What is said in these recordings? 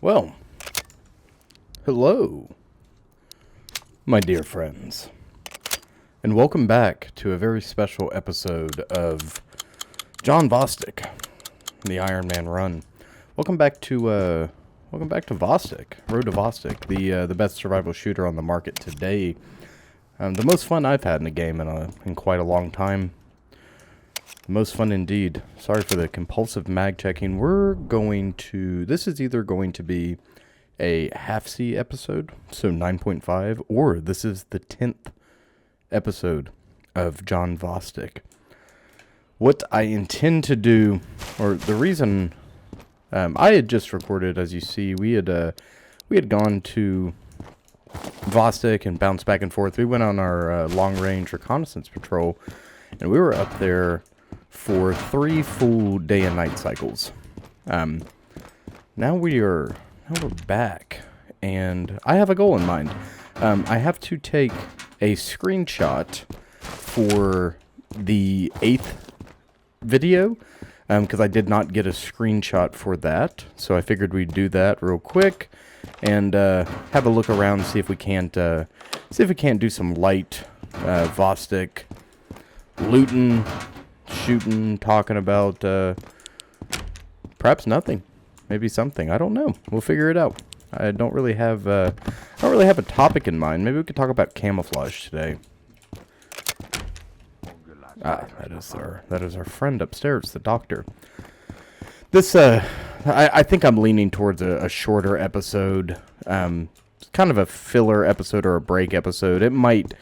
Well, hello, my dear friends, and welcome back to a very special episode of John Vostok, the Iron Man Run. Welcome back to Vostok, Road to Vostok, the best survival shooter on the market today. The most fun I've had in a game in quite a long time. The most fun indeed. Sorry for the compulsive mag checking. This is either going to be a half C episode, so 9.5, or this is the 10th episode of John Vostok. What I intend to do, or the reason I had just recorded, as you see, we had gone to Vostok and bounced back and forth. We went on our long-range reconnaissance patrol, and we were up there for 3 full day and night cycles. Now we're back, and I have a goal in mind. I have to take a screenshot for the 8th video, because I did not get a screenshot for that, so I figured we'd do that real quick and have a look around, see if we can't do some light Vostok looting, shooting, talking about perhaps nothing, maybe something. I don't know. We'll figure it out. I don't really have a topic in mind. Maybe we could talk about camouflage today. That is our friend upstairs, the doctor. This I think I'm leaning towards a shorter episode, kind of a filler episode or a break episode. It might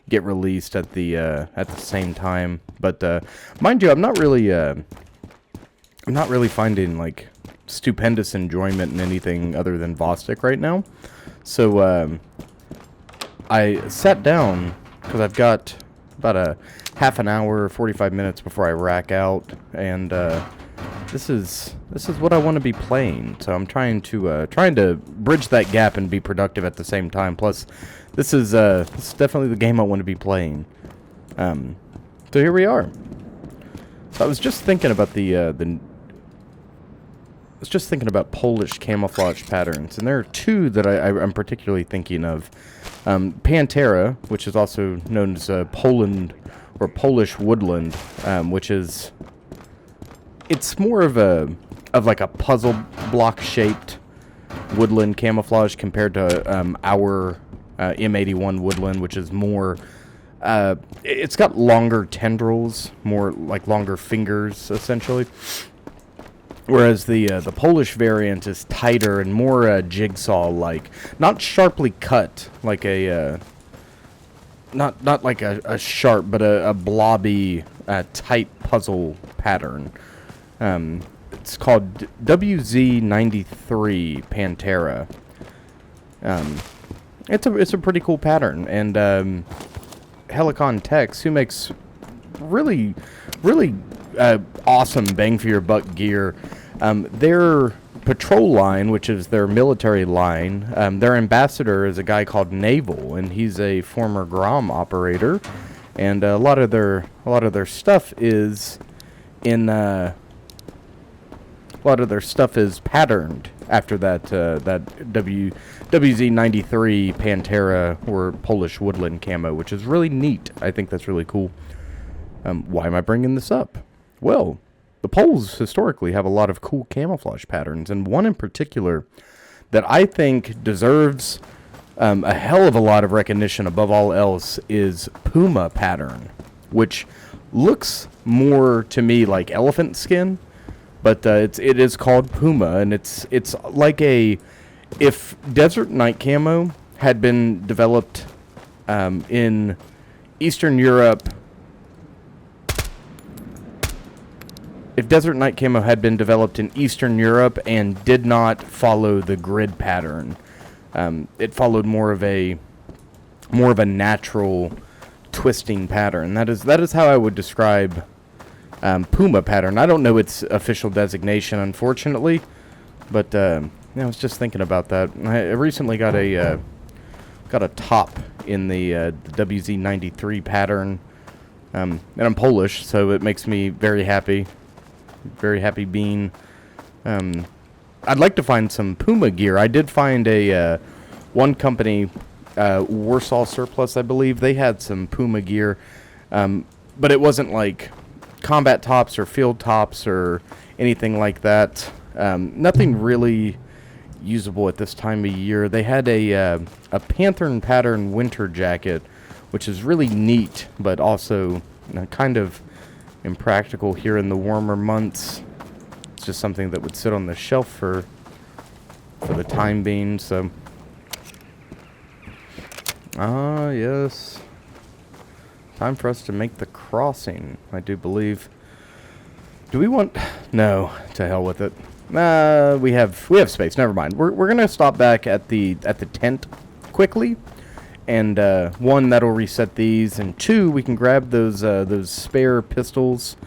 get released at the same time, but mind you, I'm not really finding like stupendous enjoyment in anything other than Vostok right now. So I sat down because I've got about a half an hour, 45 minutes before I rack out, and this is what I want to be playing. So I'm trying to bridge that gap and be productive at the same time. Plus, this is definitely the game I want to be playing. So here we are. So I was just thinking about Polish camouflage patterns, and there are 2 that I'm particularly thinking of. Pantera, which is also known as Poland or Polish woodland, which is, it's more of like a puzzle block shaped woodland camouflage compared to our M81 woodland, which is more, it's got longer tendrils, more like longer fingers essentially. Whereas the Polish variant is tighter and more jigsaw-like, not sharply cut like not like a sharp, but a blobby, tight puzzle pattern. It's called WZ93 Pantera. It's a pretty cool pattern, and Helicon Tex, who makes really awesome bang for your buck gear. Their patrol line, which is their military line, their ambassador is a guy called Naval, and he's a former Grom operator, and a lot of their stuff is patterned after that WZ93 Pantera or Polish woodland camo, which is really neat. I think that's really cool. Why am I bringing this up? Well, the Poles historically have a lot of cool camouflage patterns, and one in particular that I think deserves a hell of a lot of recognition above all else is Puma pattern, which looks more to me like elephant skin, but it is called Puma, and it's like if Desert Night camo had been developed in Eastern Europe. If Desert Night camo had been developed in Eastern Europe and did not follow the grid pattern, it followed more of a natural twisting pattern. That is how I would describe Puma pattern. I don't know its official designation, unfortunately, but I was just thinking about that. I recently got a top in the WZ93 pattern, and I'm Polish, so it makes me very happy. Very happy being I'd like to find some Puma gear. I did find a one company, Warsaw Surplus, I believe. They had some Puma gear, but it wasn't like combat tops or field tops or anything like that. Nothing really usable at this time of year. They had a Panther pattern winter jacket, which is really neat, but also kind of impractical here in the warmer months. It's just something that would sit on the shelf for the time being. So, yes, time for us to make the crossing, I do believe. Do we want? No, to hell with it. We have space. Never mind. We're gonna stop back at the tent quickly, and one, that'll reset these, and two, we can grab those spare pistols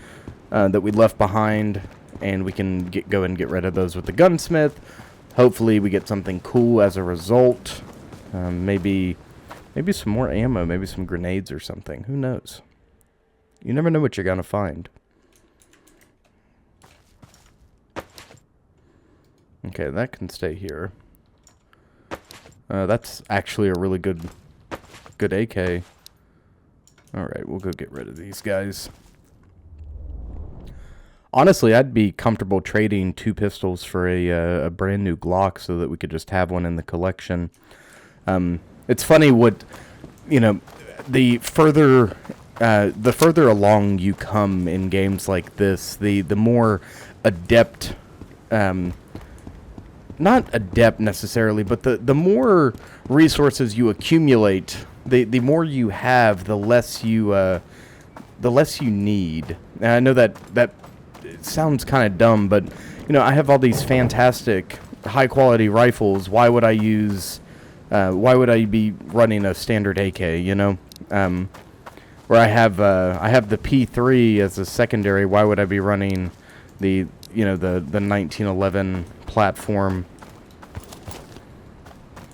that we left behind, and we can go and get rid of those with the gunsmith. Hopefully, we get something cool as a result. Maybe some more ammo, maybe some grenades or something. Who knows? You never know what you're gonna find. Okay, that can stay here. That's actually a really good AK. Alright, we'll go get rid of these guys. Honestly, I'd be comfortable trading 2 pistols for a brand new Glock so that we could just have one in the collection. It's funny what, the further along you come in games like this, the more adept, not adept necessarily, but the more resources you accumulate, the more you have, the less you need. And I know that sounds kind of dumb, but I have all these fantastic high quality rifles. Why would I be running a standard AK? Where I have the P3 as a secondary. Why would I be running the 1911 platform?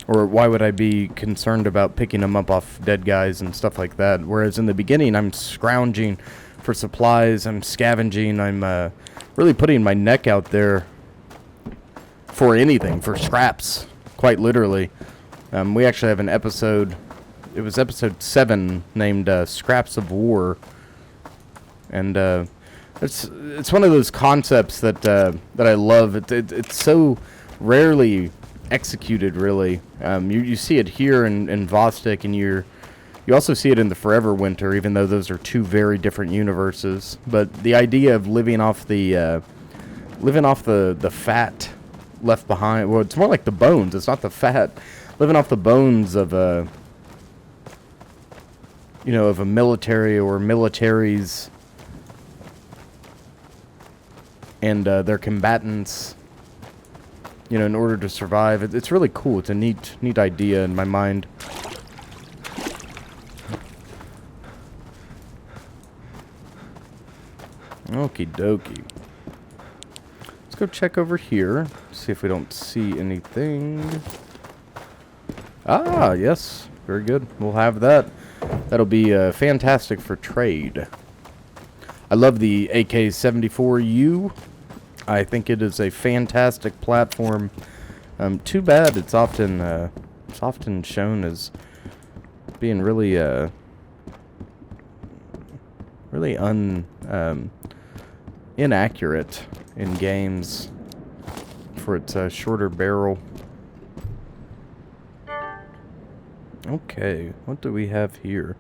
Or why would I be concerned about picking them up off dead guys and stuff like that? Whereas in the beginning, I'm scrounging for supplies, I'm scavenging, I'm really putting my neck out there for anything, for scraps, quite literally. We actually have an episode, it was episode 7, named Scraps of War. And it's one of those concepts that I love. It's so rarely executed, really. You see it here in Vostok, and you also see it in the Forever Winter, even though those are 2 very different universes. But the idea of living off the fat left behind, well, it's more like the bones, it's not the fat, living off the bones of a military or militaries and their combatants, in order to survive. It's really cool. It's a neat idea in my mind. Okie dokie. Let's go check over here. See if we don't see anything. Ah, yes. Very good. We'll have that. That'll be fantastic for trade. I love the AK-74U. I think it is a fantastic platform. Too bad it's often shown as being really inaccurate in games for its shorter barrel. Okay, what do we have here?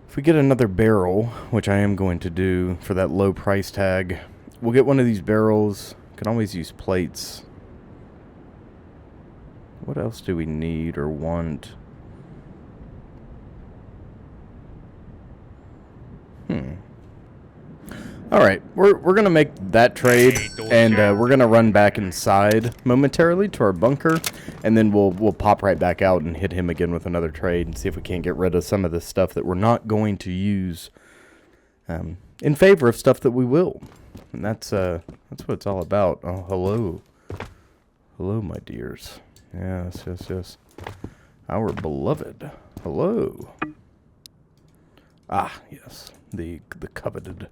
If we get another barrel, which I am going to do for that low price tag, we'll get one of these barrels. Can always use plates. What else do we need or want? Alright, we're going to make that trade, and we're going to run back inside momentarily to our bunker, and then we'll pop right back out and hit him again with another trade and see if we can't get rid of some of this stuff that we're not going to use in favor of stuff that we will. And that's what it's all about. Oh, hello. Hello, my dears. Yes, yes, yes. Our beloved. Hello. Ah, yes. The coveted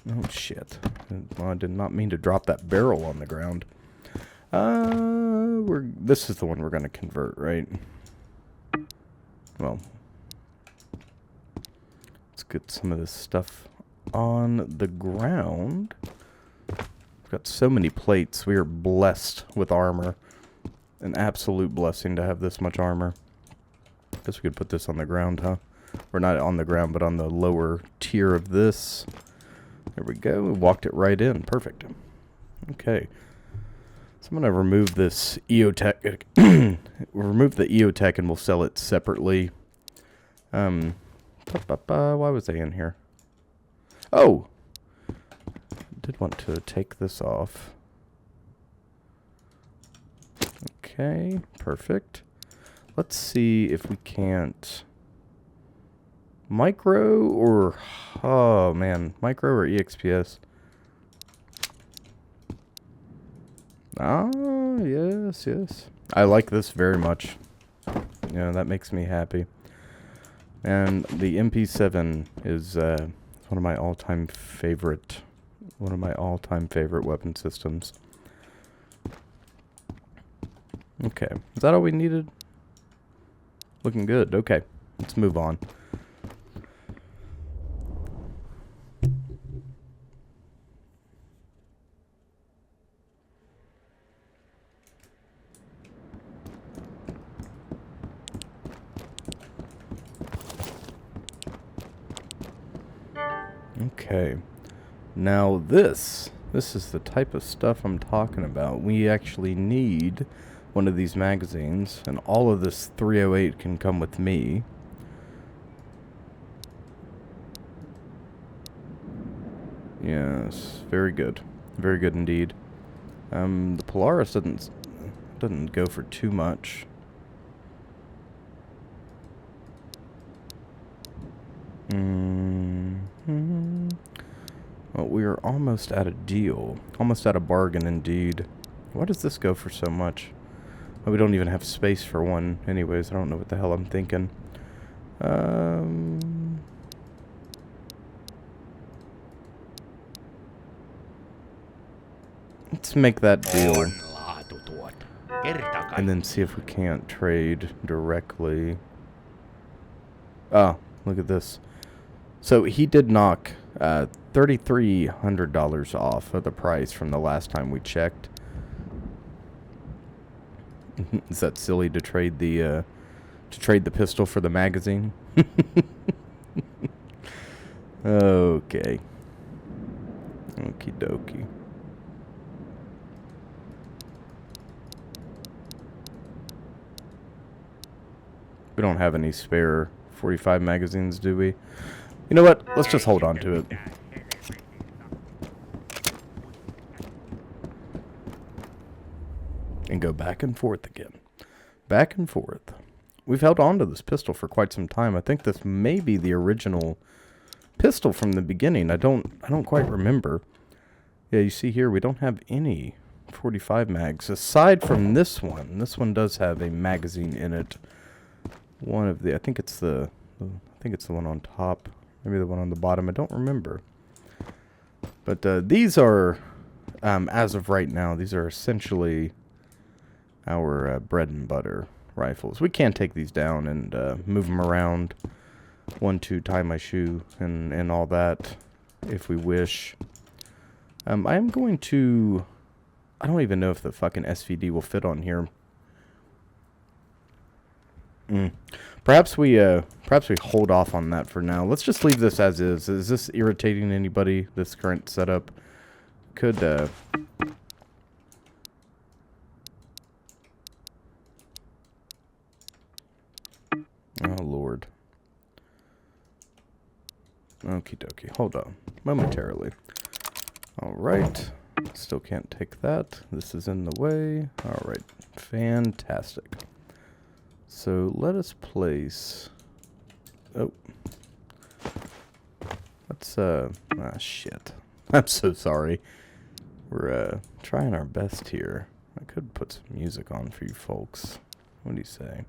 Oh, shit. Well, I did not mean to drop that barrel on the ground. This is the one we're going to convert, right? Well, let's get some of this stuff on the ground. We've got so many plates. We are blessed with armor. An absolute blessing to have this much armor. Guess we could put this on the ground, huh? Or not on the ground, but on the lower tier of this. There we go. We walked it right in. Perfect. Okay. So I'm going to remove this EOTech. We'll remove the EOTech and we'll sell it separately. Why was I in here? Oh! I did want to take this off. Okay, perfect. Let's see if we can't... Micro or... Oh, man. Micro or EXPS? Ah, yes, yes. I like this very much. Yeah, that makes me happy. And the MP7 is one of my all-time favorite weapon systems. Okay, is that all we needed? Looking good. Okay, let's move on. Okay, now this is the type of stuff I'm talking about. We actually need one of these magazines, and all of this 308 can come with me. Yes, very good indeed. The Polaris doesn't go for too much. Well, we are almost at a deal. Almost at a bargain, indeed. Why does this go for so much? Well, we don't even have space for one. Anyways, I don't know what the hell I'm thinking. Let's make that deal. And then see if we can't trade directly. Oh, look at this. So he did knock $3,300 off of the price from the last time we checked. Is that silly to trade the pistol for the magazine? Okay. Okie dokie. We don't have any spare 45 magazines, do we? You know what? Let's just hold on to it. And go back and forth again. Back and forth. We've held on to this pistol for quite some time. I think this may be the original pistol from the beginning. I don't quite remember. Yeah, you see here we don't have any 45 mags aside from this one. This one does have a magazine in it. One of the I think it's the one on top. Maybe the one on the bottom. I don't remember. But these are, as of right now, these are essentially our bread and butter rifles. We can take these down and move them around. 1, 2, tie my shoe and all that if we wish. I am going to... I don't even know if the fucking SVD will fit on here. Perhaps we hold off on that for now. Let's just leave this as is. Is this irritating anybody, this current setup? Could, oh, Lord. Okie dokie. Hold on. Momentarily. Alright. Still can't take that. This is in the way. Alright. Fantastic. So let us place... Oh. Let's, shit. I'm so sorry. We're, trying our best here. I could put some music on for you folks. What do you say?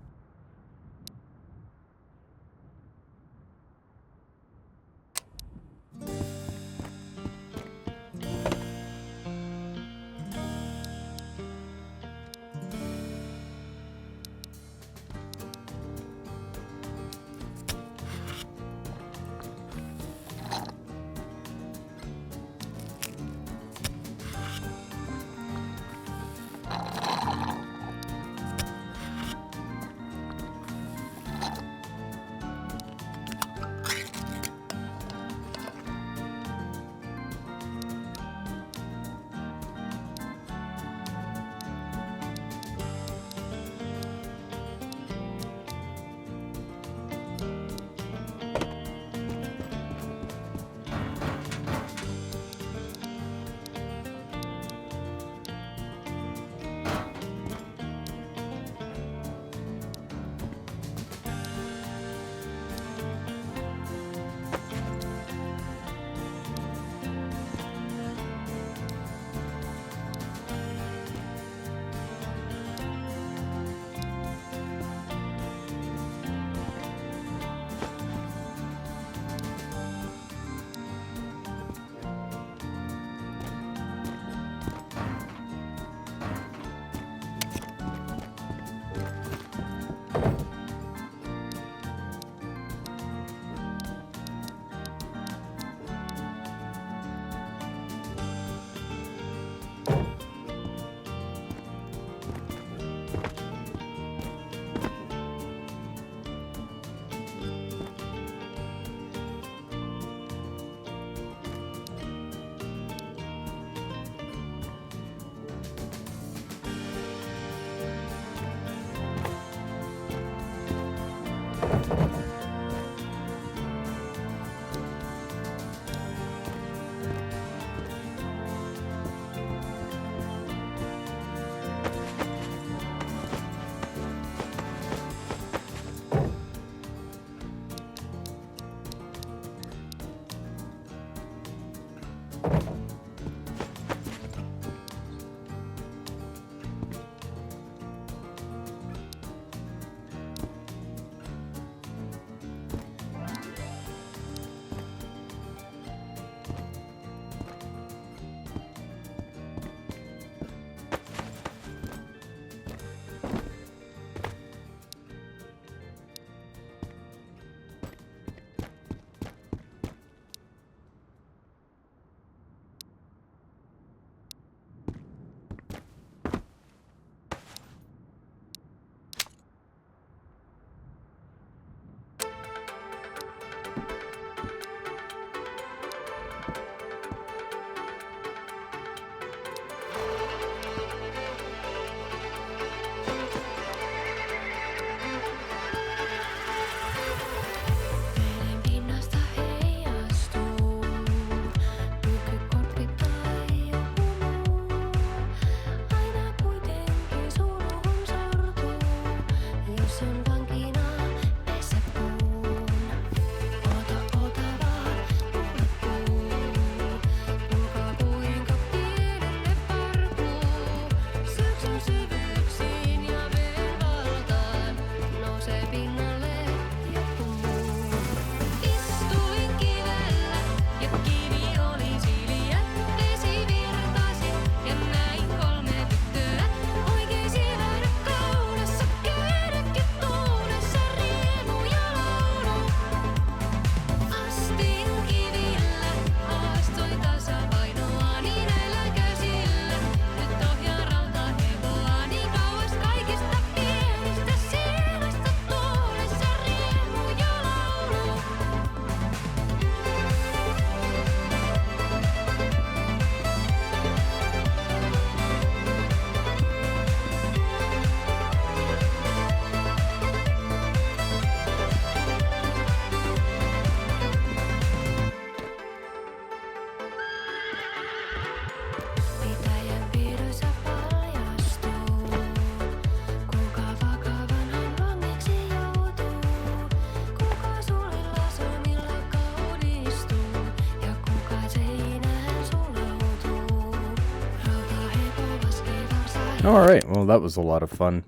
Alright, well that was a lot of fun.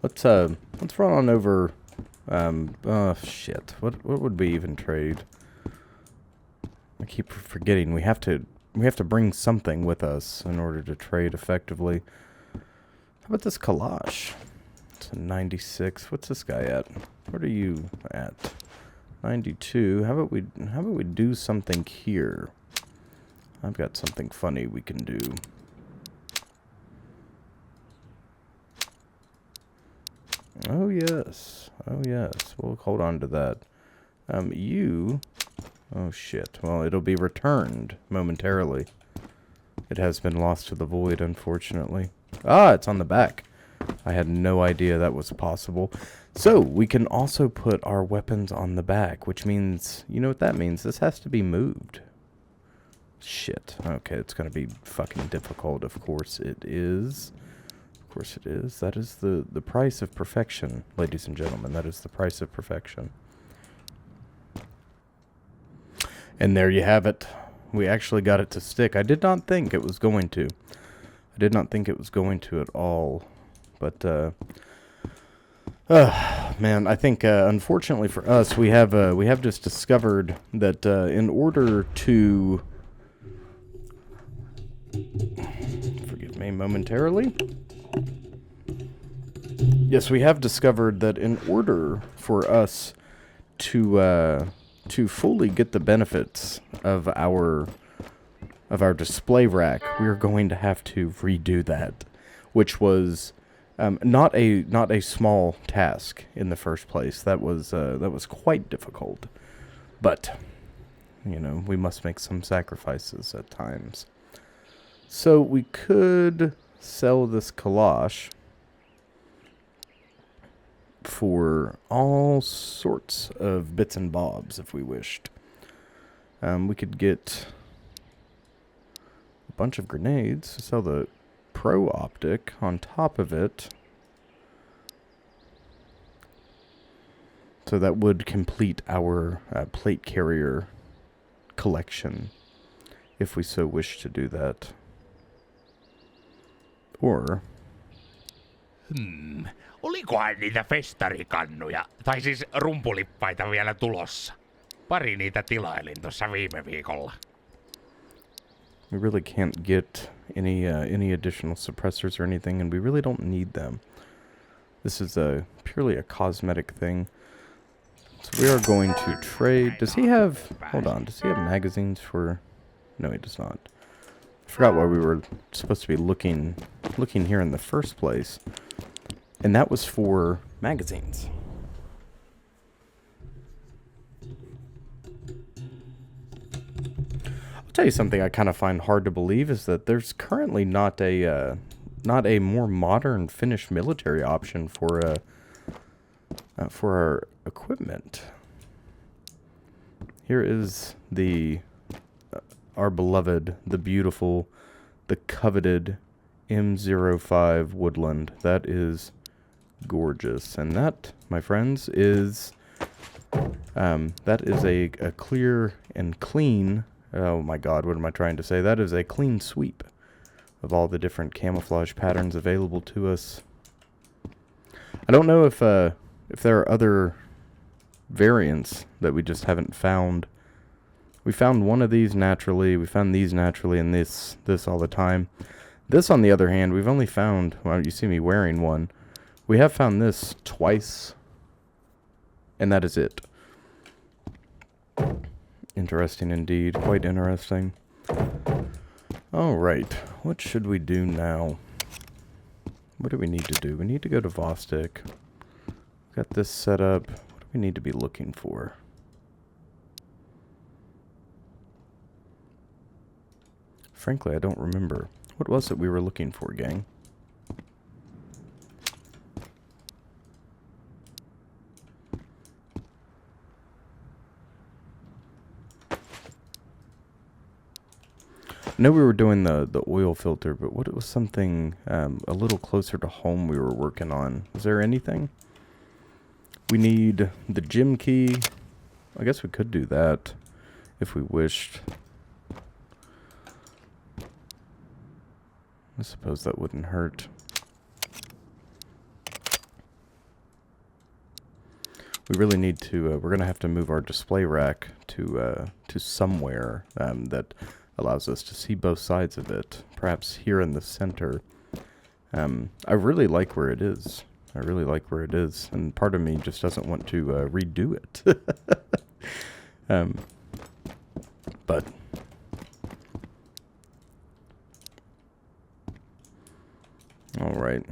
Let's run on over, oh shit, what would we even trade? I keep forgetting, we have to bring something with us in order to trade effectively. How about this Kalash? It's a 96, what's this guy at? What are you at? 92, how about we do something here? I've got something funny we can do. Oh yes, we'll hold on to that. Oh shit, well it'll be returned momentarily. It has been lost to the void, unfortunately. Ah, it's on the back. I had no idea that was possible. So, we can also put our weapons on the back, which means, you know what that means? This has to be moved. Shit. Okay, it's gonna be fucking difficult. Of course it is. Of course it is. That is the price of perfection, ladies and gentlemen. That is the price of perfection. And there you have it. We actually got it to stick. I did not think it was going to. I did not think it was going to at all. But, man, I think, unfortunately for us, we have just discovered that, in order to... Forgive me momentarily. Yes, we have discovered that in order for us to fully get the benefits of our display rack, we are going to have to redo that, which was not a small task in the first place. That was quite difficult, but you know, we must make some sacrifices at times. So we could sell this Kalash for all sorts of bits and bobs if we wished. We could get a bunch of grenades, sell the Pro Optic on top of it. So that would complete our plate carrier collection, if we so wish to do that. Or... Olikohan niitä festarikannuja, tai siis rumpulippaita vielä tulossa? Pari niitä tilailin tuossa viime viikolla. We really can't get any additional suppressors or anything, and we really don't need them. This is purely a cosmetic thing. So we are going to trade. Does he have... Hold on. Does he have magazines for... No, he does not. I forgot why we were supposed to be looking here in the first place. And that was for magazines. I'll tell you something I kind of find hard to believe is that there's currently not a more modern finished military option for our equipment. Here is our beloved, the beautiful, the coveted M05 Woodland. That is gorgeous, and that, my friends, is a clear and clean. Oh my God, what am I trying to say? That is a clean sweep of all the different camouflage patterns available to us. I don't know if there are other variants that we just haven't found. We found one of these naturally, we found these naturally, and this all the time. This, on the other hand, we've only found, well, you see me wearing one. We have found this twice, and that is it. Interesting indeed, quite interesting. Alright, what should we do now? What do we need to do? We need to go to Vostok. Got this set up. What do we need to be looking for? Frankly, I don't remember. What was it we were looking for, gang? I know we were doing the oil filter, but what, it was something a little closer to home we were working on. Is there anything? We need the gym key. I guess we could do that if we wished. I suppose that wouldn't hurt. we really need to, we're going to have to move our display rack to somewhere that allows us to see both sides of it. Perhaps here in the center. I really like where it is. I really like where it is. And part of me just doesn't want to redo it. But all right.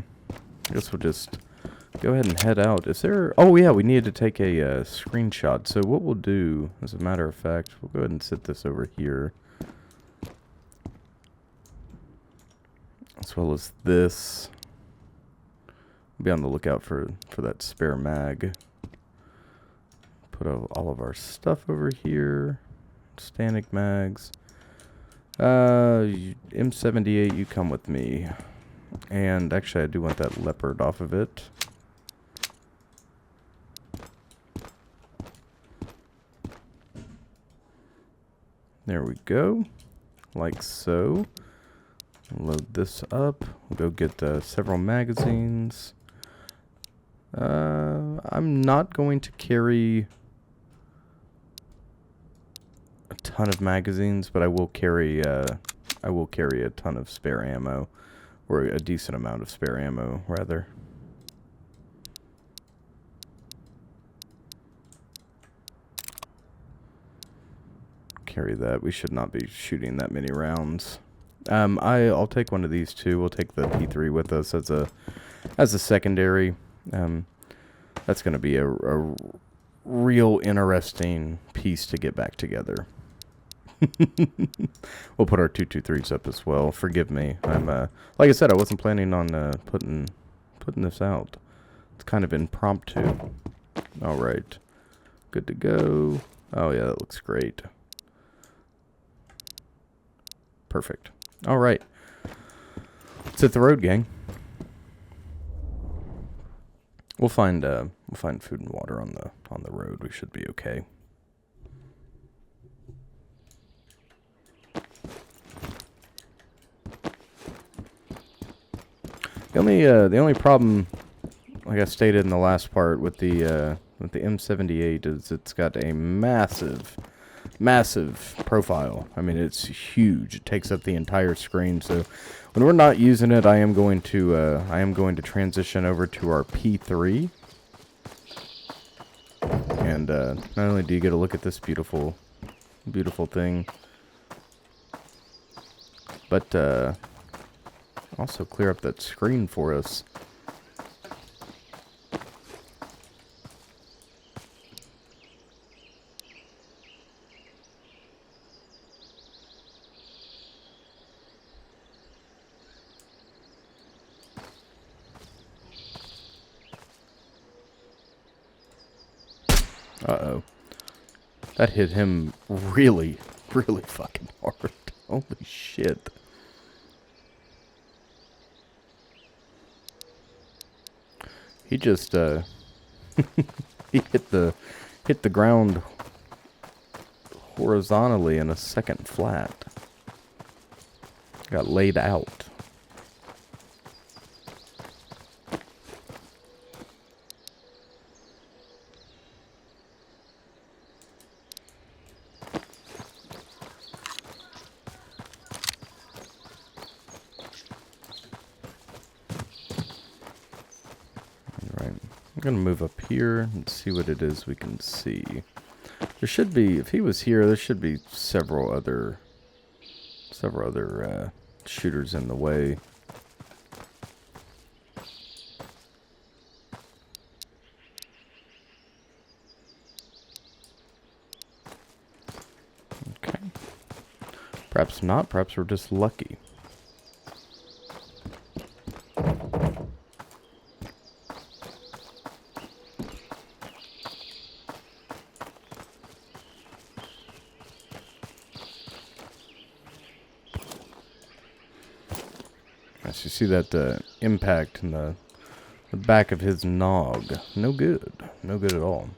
I guess we'll just go ahead and head out. Is there... Oh, yeah, we needed to take a screenshot. So what we'll do, as a matter of fact, we'll go ahead and set this over here. As well as this. Be on the lookout for that spare mag. Put all of our stuff over here. Static mags. M78, you come with me. And actually, I do want that leopard off of it. There we go. Like so. Load this up. We'll go get several magazines. I'm not going to carry a ton of magazines, but I will carry a ton of spare ammo, or a decent amount of spare ammo, rather. Carry that. We should not be shooting that many rounds. I'll take one of these too. We'll take the P3 with us as a secondary. That's going to be a real interesting piece to get back together. We'll put our 223s up as well. Forgive me. I'm like I said, I wasn't planning on putting this out. It's kind of impromptu. All right, good to go. Oh yeah, that looks great. Perfect. All right, let's hit the road, gang. We'll find food and water on the road. We should be okay. The only problem, like I stated in the last part, with the M78 is it's got a massive profile. I mean, it's huge. It takes up the entire screen. So when we're not using it, I am going to transition over to our P3. And not only do you get a look at this beautiful thing, but also clear up that screen for us. Uh-oh. That hit him really, really fucking hard. Holy shit. He just, he hit the ground horizontally in a second flat. Got laid out. I'm going to move up here and see what it is we can see. There should be, if he was here, there should be several other shooters in the way. Okay. Perhaps not. Perhaps we're just lucky. You see that impact in the back of his nog. No good. No good at all.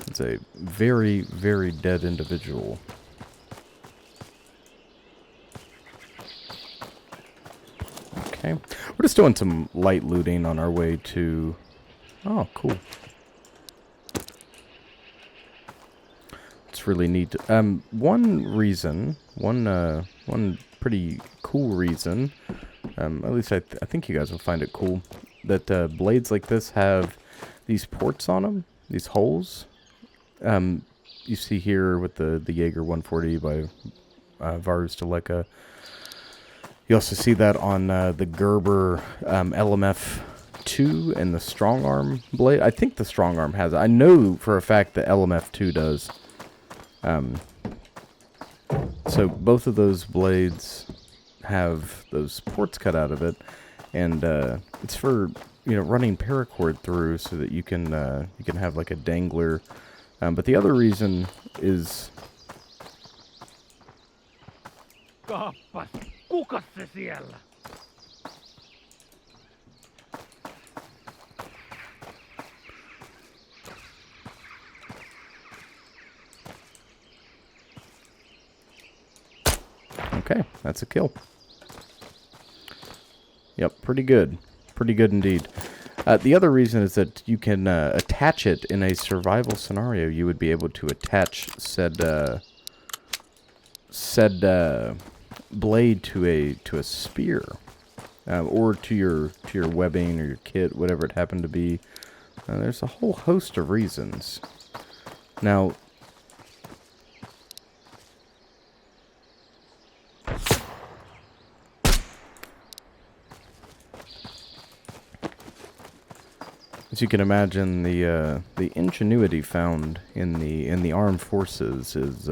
It's a very, very dead individual. Okay. We're just doing some light looting on our way to... Oh, cool. It's really neat. One reason, one pretty cool reason, at least I think you guys will find it cool, that blades like this have these ports on them, these holes. You see here with the Jaeger 140 by Varus Deleka. You also see that on the Gerber LMF2 and the Strong Arm blade. I think the Strong Arm has it. I know for a fact the LMF2 does. So both of those blades have those ports cut out of it, and it's for running paracord through so that you can have like a dangler. But the other reason is Kaappas, kukas se siellä? okay, that's a kill. Yep, pretty good. Pretty good indeed. The other reason is that you can attach it in a survival scenario. You would be able to attach said blade to a spear, or to your webbing or your kit, whatever it happened to be. There's a whole host of reasons. Now, as you can imagine, the ingenuity found in the armed forces is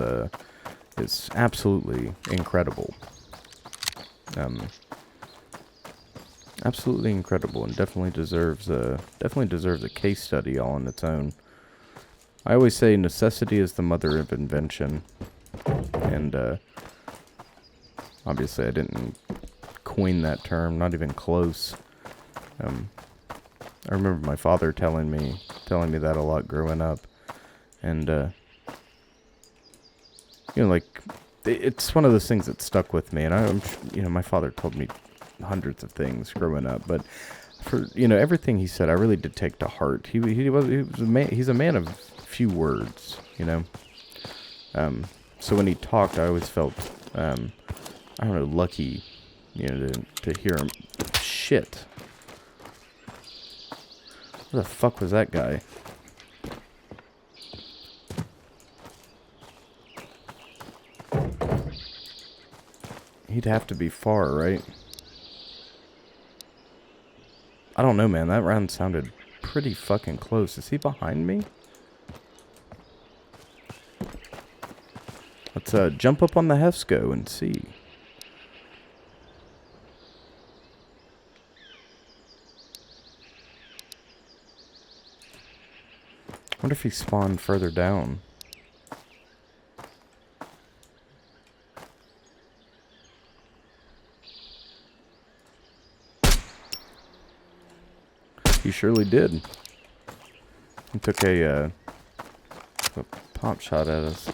absolutely incredible. Absolutely incredible, and definitely deserves a case study all on its own. I always say necessity is the mother of invention, and obviously I didn't coin that term, not even close. I remember my father telling me that a lot growing up, and like, it's one of those things that stuck with me. And my father told me hundreds of things growing up, but for everything he said, I really did take to heart. He was a man. He's a man of few words, So when he talked, I always felt I don't know, lucky, to hear him. Shit. Where the fuck was that guy? He'd have to be far, right? I don't know, man. That round sounded pretty fucking close. Is he behind me? Let's jump up on the Hefsco and see. I wonder if he spawned further down. He surely did. He took a pop shot at us.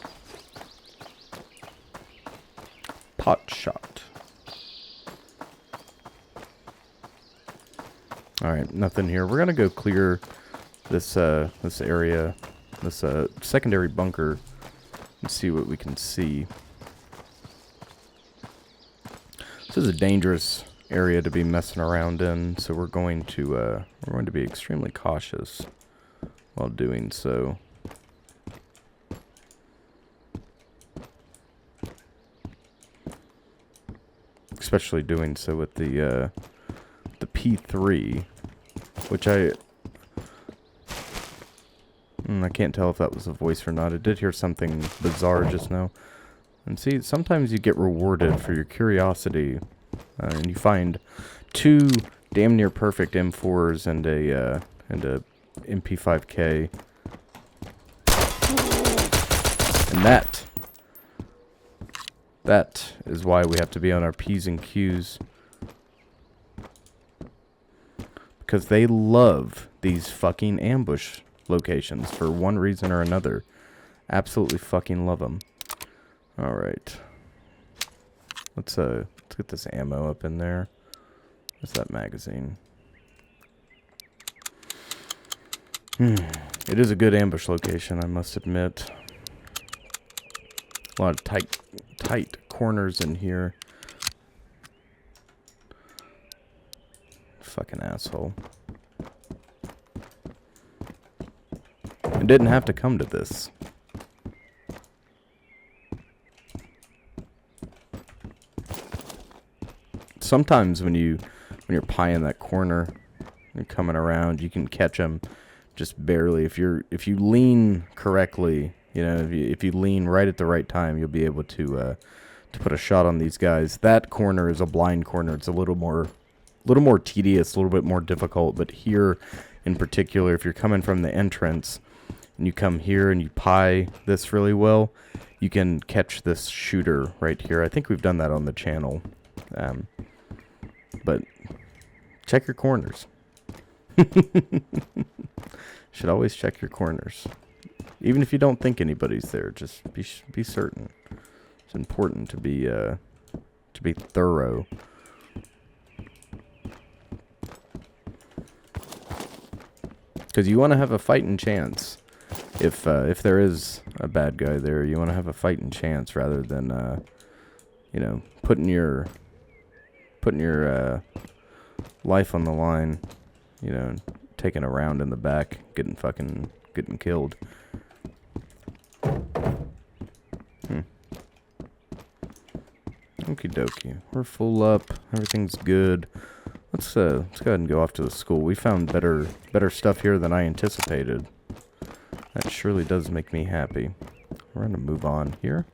Pot shot. Alright, nothing here. We're gonna go clear this area, this secondary bunker, and see what we can see. This is a dangerous area to be messing around in, so we're going to be extremely cautious while doing so. Especially doing so with the P3, which I can't tell if that was a voice or not. I did hear something bizarre just now. And see, sometimes you get rewarded for your curiosity, and you find two damn near perfect M4s and a MP5K, and that is why we have to be on our P's and Q's, because they love these fucking ambush locations for one reason or another. Absolutely fucking love them. All right, let's get this ammo up in there. What's that magazine? It is a good ambush location, I must admit. A lot of tight corners in here. Fucking asshole. It didn't have to come to this. Sometimes when you're pieing that corner, you're coming around, you can catch them just barely. If you lean correctly, you know, if you lean right at the right time, you'll be able to put a shot on these guys. That corner is a blind corner. It's a little more tedious, a little bit more difficult. But here, in particular, if you're coming from the entrance and you come here and you pie this really well, you can catch this shooter right here. I think we've done that on the channel. But check your corners. Should always check your corners. Even if you don't think anybody's there, just be certain. It's important to be thorough. Because you want to have a fighting chance. If there is a bad guy there, you want to have a fighting chance rather than you know, putting your life on the line, you know, taking a round in the back, getting killed. Okie dokie. We're full up. Everything's good. Let's go ahead and go off to the school. We found better stuff here than I anticipated. That surely does make me happy. We're gonna move on here.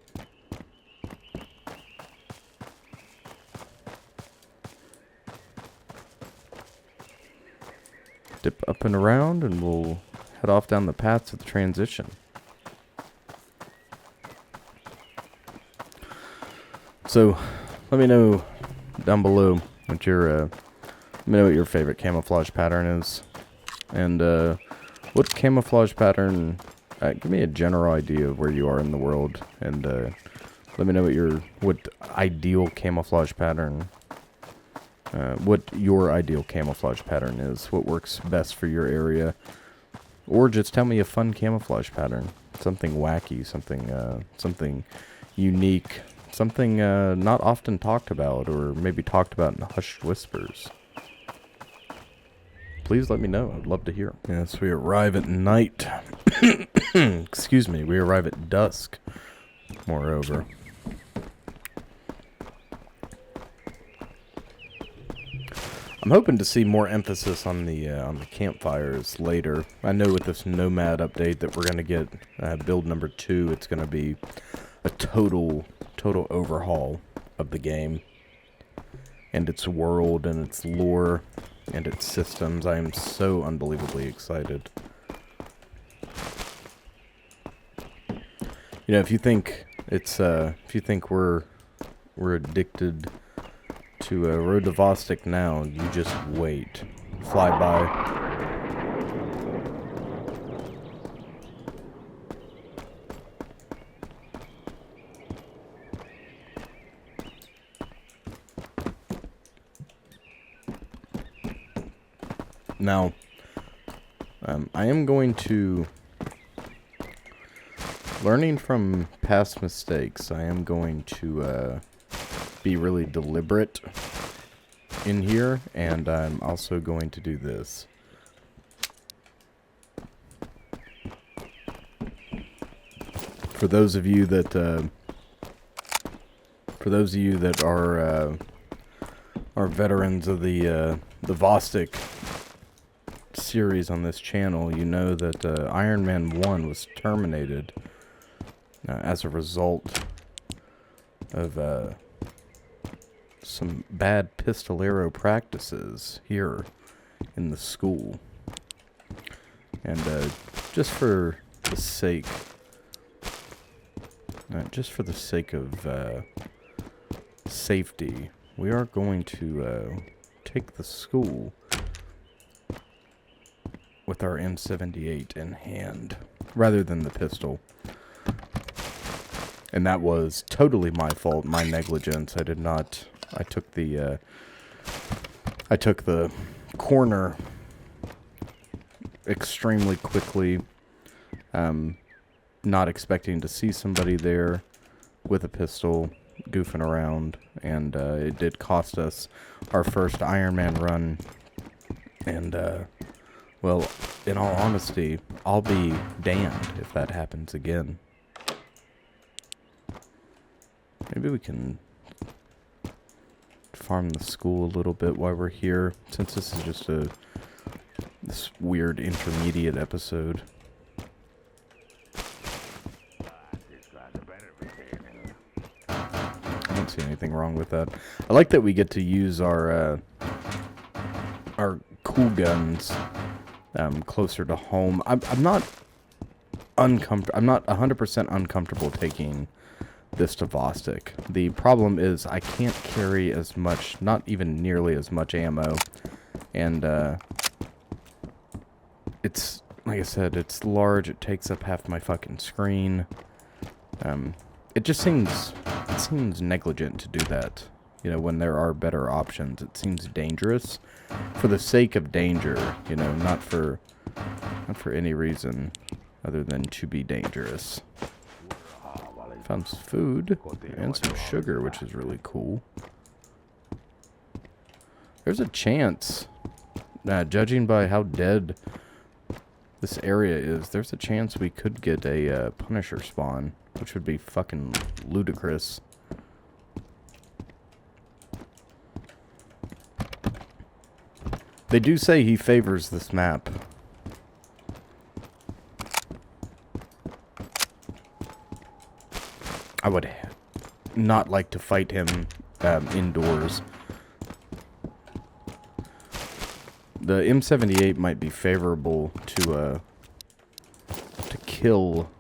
Dip up and around, and we'll head off down the path to the transition. So, let me know down below what your favorite camouflage pattern is, and what camouflage pattern. Give me a general idea of where you are in the world, and let me know what ideal camouflage pattern. What your ideal camouflage pattern is, what works best for your area, or just tell me a fun camouflage pattern, something wacky, something unique, something not often talked about, or maybe talked about in hushed whispers. Please let me know. I'd love to hear. Yes, we arrive at night. Excuse me, we arrive at dusk, moreover. I'm hoping to see more emphasis on the campfires later. I know with this Nomad update that we're gonna get build number 2, it's gonna be a total overhaul of the game and its world and its lore and its systems. I am so unbelievably excited. You know, if you think we're addicted to Road to Vostok now, you just wait. Fly by. Now, I am going to, learning from past mistakes, I am going to be really deliberate in here, and I'm also going to do this. For those of you that are veterans of the Vostok series on this channel, you know that Iron Man 1 was terminated as a result of some bad pistolero practices here in the school. And just for the sake of safety, we are going to take the school with our M78 in hand rather than the pistol. And that was totally my fault, my negligence. I took the I took the corner extremely quickly, not expecting to see somebody there with a pistol goofing around, and it did cost us our first Iron Man run. And well, in all honesty, I'll be damned if that happens again. Maybe we can farm the school a little bit while we're here, since this is just this weird intermediate episode. I don't see anything wrong with that. I like that we get to use our cool guns closer to home. I'm not uncomfortable. I'm not 100% uncomfortable taking this to Vostok. The problem is I can't carry as much, not even nearly as much ammo, and it's, like I said, it's large. It takes up half my fucking screen. It just seems negligent to do that. You know, when there are better options, it seems dangerous for the sake of danger. You know, not for any reason other than to be dangerous. Found some food and some sugar, which is really cool. There's a chance, judging by how dead this area is, there's a chance we could get a Punisher spawn, which would be fucking ludicrous. They do say he favors this map. I would not like to fight him indoors. The M78 might be favorable to kill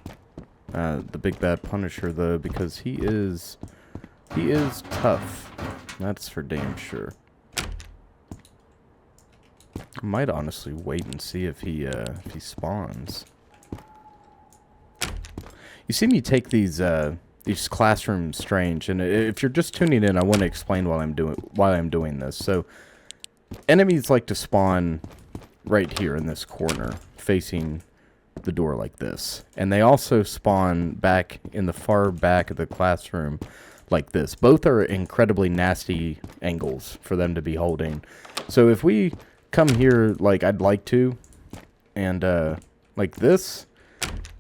the big bad Punisher, though, because he is tough. That's for damn sure. I might honestly wait and see if he spawns. You see me take these classrooms strange, and if you're just tuning in, I want to explain why I'm doing this. So, enemies like to spawn right here in this corner, facing the door like this, and they also spawn back in the far back of the classroom like this. Both are incredibly nasty angles for them to be holding. So if we come here like I'd like to, and like this,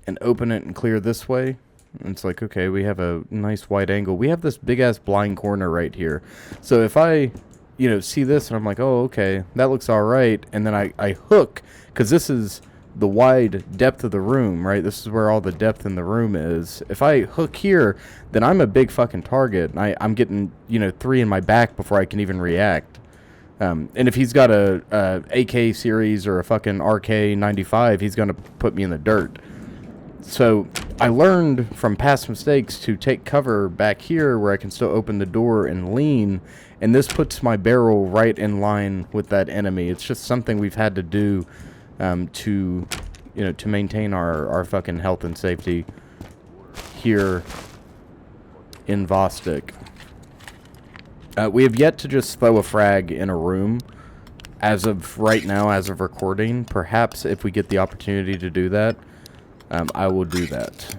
and open it and clear this way, and it's like, okay, we have a nice wide angle. We have this big ass blind corner right here. So if I, you know, see this and I'm like, oh, okay, that looks all right, and then I hook, because this is the wide depth of the room, right? This is where all the depth in the room is. If I hook here, then I'm a big fucking target, and I'm getting, you know, 3 in my back before I can even react. And if he's got a AK series or a fucking RK95, he's gonna put me in the dirt. So I learned from past mistakes to take cover back here where I can still open the door and lean, and this puts my barrel right in line with that enemy. It's just something we've had to do to, you know, to maintain our fucking health and safety here in Vostok. We have yet to just throw a frag in a room as of right now, as of recording. Perhaps if we get the opportunity to do that, I will do that.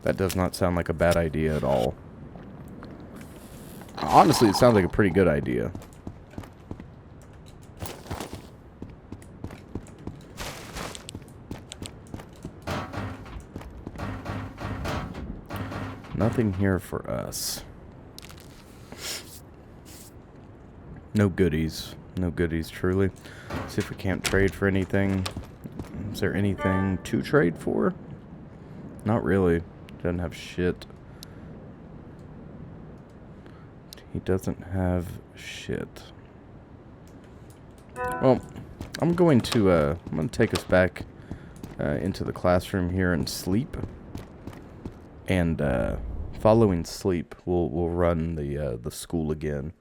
That does not sound like a bad idea at all. Honestly, it sounds like a pretty good idea. Nothing here for us. No goodies. No goodies, truly. See if we can't trade for anything. Is there anything to trade for? Not really. Doesn't have shit. He doesn't have shit. Well, I'm going to take us back into the classroom here and sleep. And following sleep, we'll run the school again.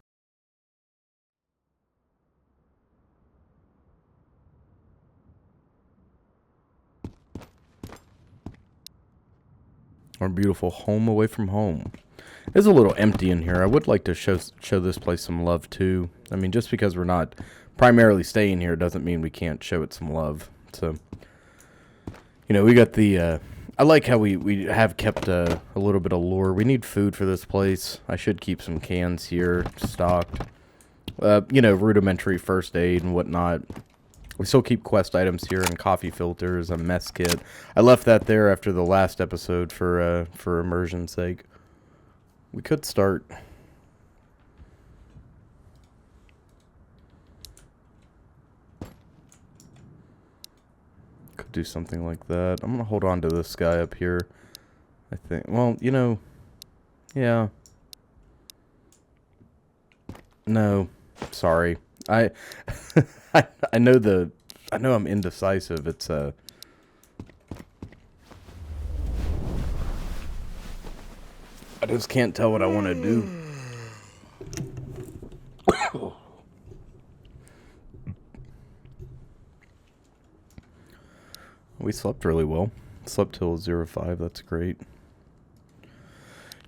Our beautiful home away from home. It's a little empty in here. I would like to show this place some love too. I mean, just because we're not primarily staying here doesn't mean we can't show it some love. So, you know, we got the. I like how we have kept a little bit of lore. We need food for this place. I should keep some cans here stocked. You know, rudimentary first aid and whatnot. We still keep quest items here and coffee filters, a mess kit. I left that there after the last episode for immersion's sake. We could start. Could do something like that. I'm gonna hold on to this guy up here. I think. Well, you know. Yeah. No. Sorry. I know I know I'm indecisive. It's I just can't tell what I want to do. We slept really well. Slept till 05. That's great.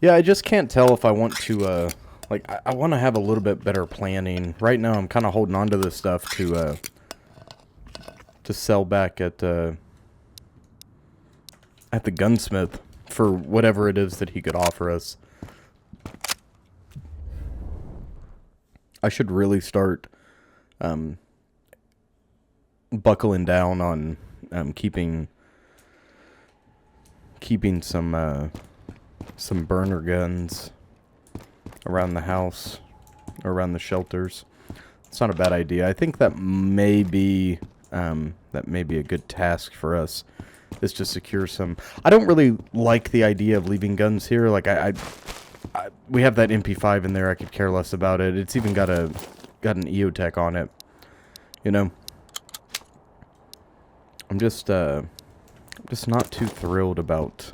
Yeah, I just can't tell if I want to like, I want to have a little bit better planning. Right now, I'm kind of holding on to this stuff to sell back at the gunsmith for whatever it is that he could offer us. I should really start buckling down on keeping some burner guns around the house, around the shelters. It's not a bad idea. I think that may be a good task for us, is to secure some. I don't really like the idea of leaving guns here. Like we have that MP5 in there. I could care less about it. It's even got an EOTech on it. You know, I'm just not too thrilled about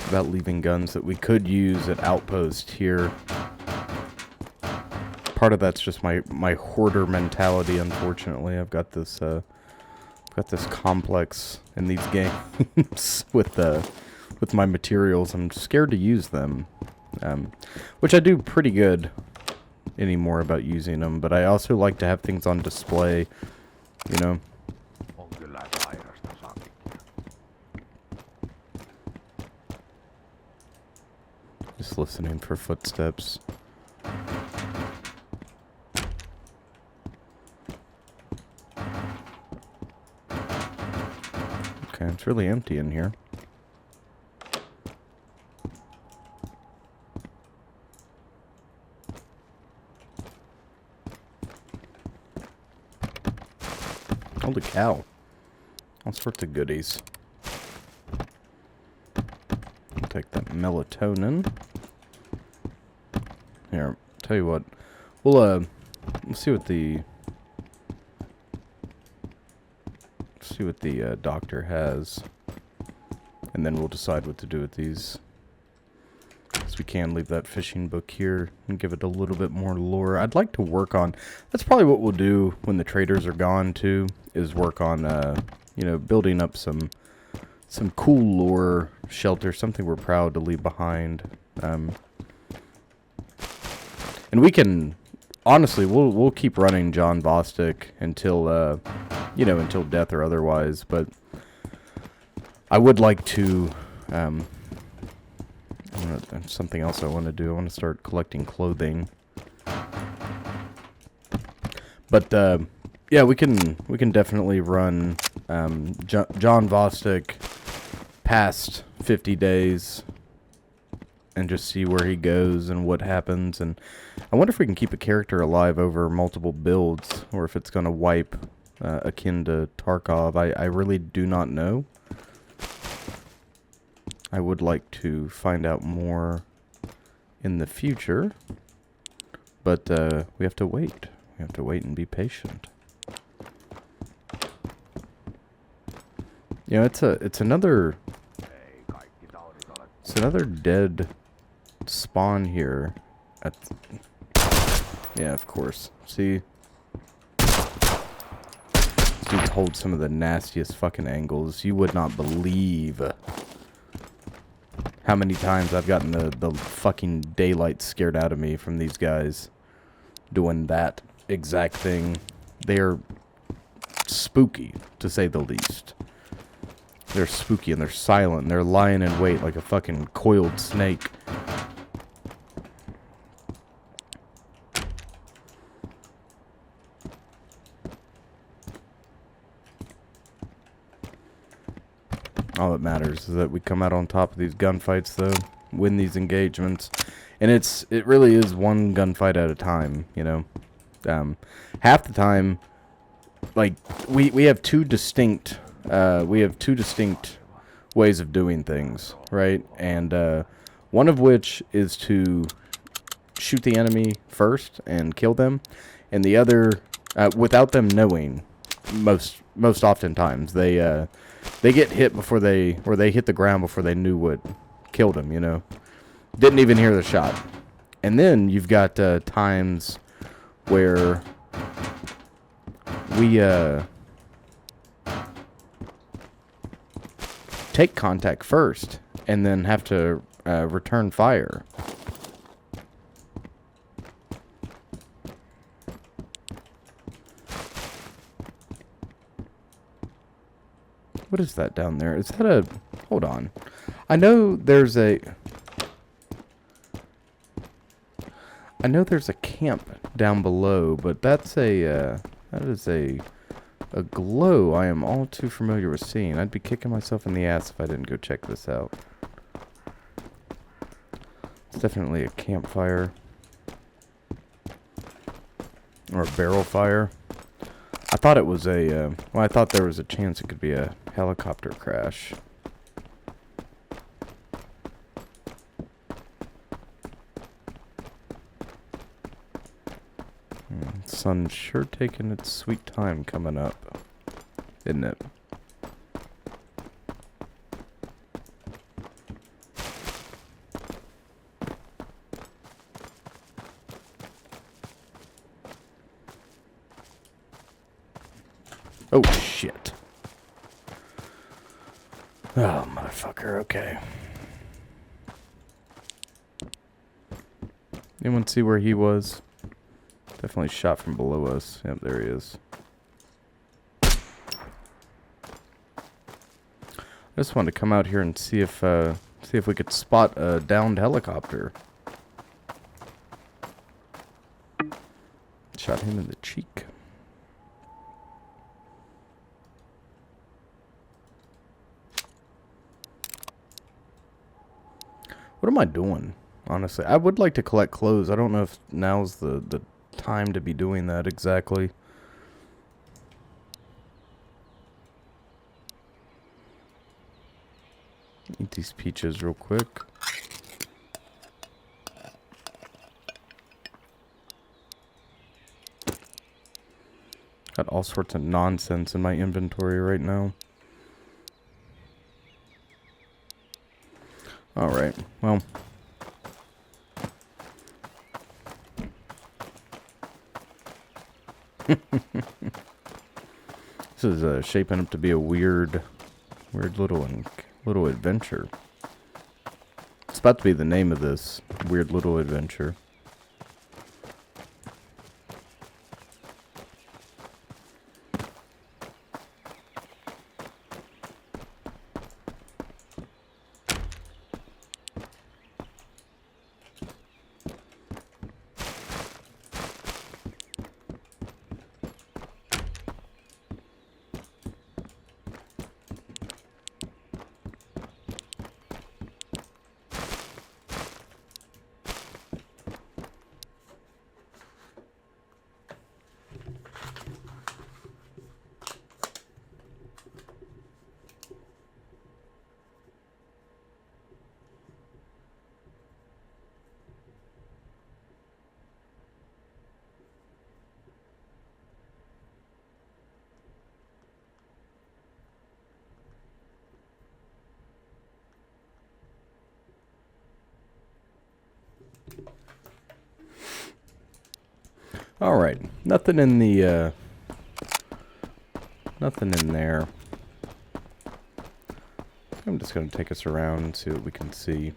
leaving guns that we could use at Outpost here. Part of that's just my hoarder mentality, unfortunately. I've got this complex in these games with my materials. I'm scared to use them, which I do pretty good anymore about using them, but I also like to have things on display, you know. Just listening for footsteps. Okay, it's really empty in here. Holy cow. All sorts of goodies. I'll take that melatonin. Here, tell you what. We'll see what the doctor has, and then we'll decide what to do with these. Because we can leave that fishing book here and give it a little bit more lore. I'd like to work on. That's probably what we'll do when the traders are gone too. Is work on you know, building up some cool lore shelter, something we're proud to leave behind. And we can, honestly, we'll keep running John Vostok until, you know, until death or otherwise. But I would like to, something else I want to do. I want to start collecting clothing. But yeah, we can definitely run John Vostok past 50 days. And just see where he goes and what happens. And I wonder if we can keep a character alive over multiple builds, or if it's going to wipe akin to Tarkov. I really do not know. I would like to find out more in the future. But we have to wait. We have to wait and be patient. You know, it's another dead spawn here. Yeah, of course. See? These dudes hold some of the nastiest fucking angles. You would not believe how many times I've gotten the fucking daylight scared out of me from these guys doing that exact thing. They're spooky, to say the least. They're spooky and they're silent and they're lying in wait like a fucking coiled snake. All that matters is that we come out on top of these gunfights, though, win these engagements, and it really is one gunfight at a time, you know. Half the time, like we have two distinct ways of doing things, right? And one of which is to shoot the enemy first and kill them, and the other, without them knowing, most oftentimes they get hit before they hit the ground before they knew what killed them, you know. Didn't even hear the shot. And then you've got times where we take contact first and then have to return fire. What is that down there? Is that a... Hold on. I know there's a camp down below, but that's that is a glow I am all too familiar with seeing. I'd be kicking myself in the ass if I didn't go check this out. It's definitely a campfire. Or a barrel fire. I thought it was a, well, I thought there was a chance it could be a helicopter crash. Sun's sure taking its sweet time coming up, isn't it? Oh, shit. Oh, motherfucker, okay. Anyone see where he was? Definitely shot from below us. Yep, there he is. I just wanted to come out here and see if we could spot a downed helicopter. Shot him in the cheek. What am I doing? Honestly, I would like to collect clothes. I don't know if now's the time to be doing that exactly. Eat these peaches real quick. Got all sorts of nonsense in my inventory right now. Alright, well. This is shaping up to be a weird little adventure. It's about to be the name of this weird little adventure. Alright, nothing in the, nothing in there. I'm just going to take us around and see what we can see.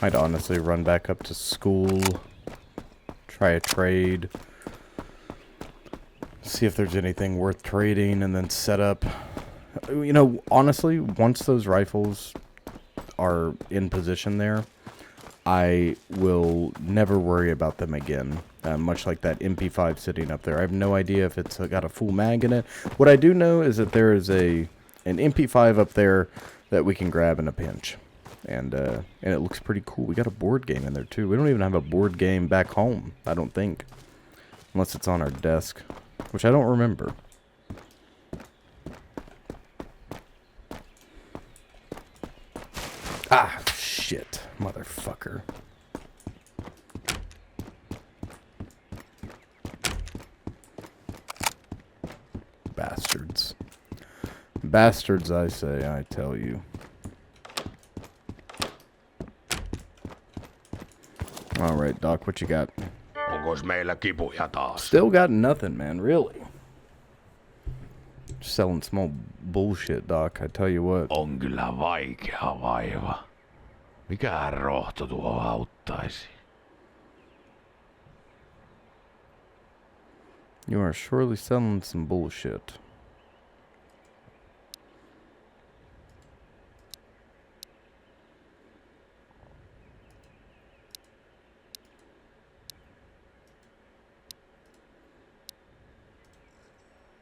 I'd honestly run back up to school, try a trade, see if there's anything worth trading, and then set up. You know, honestly, once those rifles are in position there, I will never worry about them again. Much like that MP5 sitting up there. I have no idea if it's got a full mag in it. What I do know is that there is an MP5 up there that we can grab in a pinch. And it looks pretty cool. We got a board game in there, too. We don't even have a board game back home, I don't think. Unless it's on our desk, which I don't remember. Ah, shit. Motherfucker. Bastards. Bastards, I say, I tell you. Alright, Doc, what you got? Onkos meillä kipuja taas? Still got nothing, man, really. Selling small bullshit, Doc, I tell you what. On kyllä vaikea vaiva. Mikähän rohto tuo auttaisi? You are surely selling some bullshit.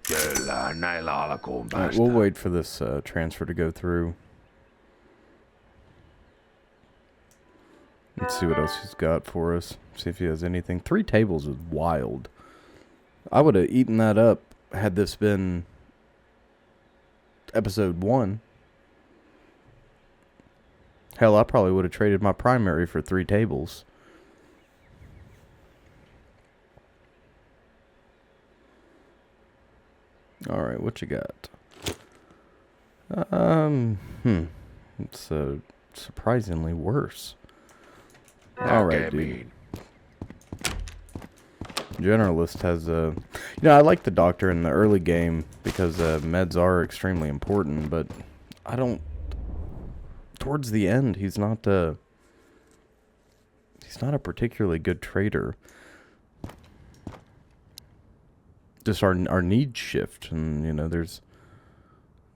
Kyllähän näillä alkuun Alright, päästään. we'll wait for this transfer to go through. Let's see what else he's got for us. See if he has anything. 3 tables is wild. I would have eaten that up had this been episode 1. Hell, I probably would have traded my primary for 3 tables. Alright, what you got? It's surprisingly worse. Alright, dude. Generalist has a... You know, I like the doctor in the early game because meds are extremely important, but I don't... Towards the end, he's not a particularly good trader. Just our needs shift, and, you know, there's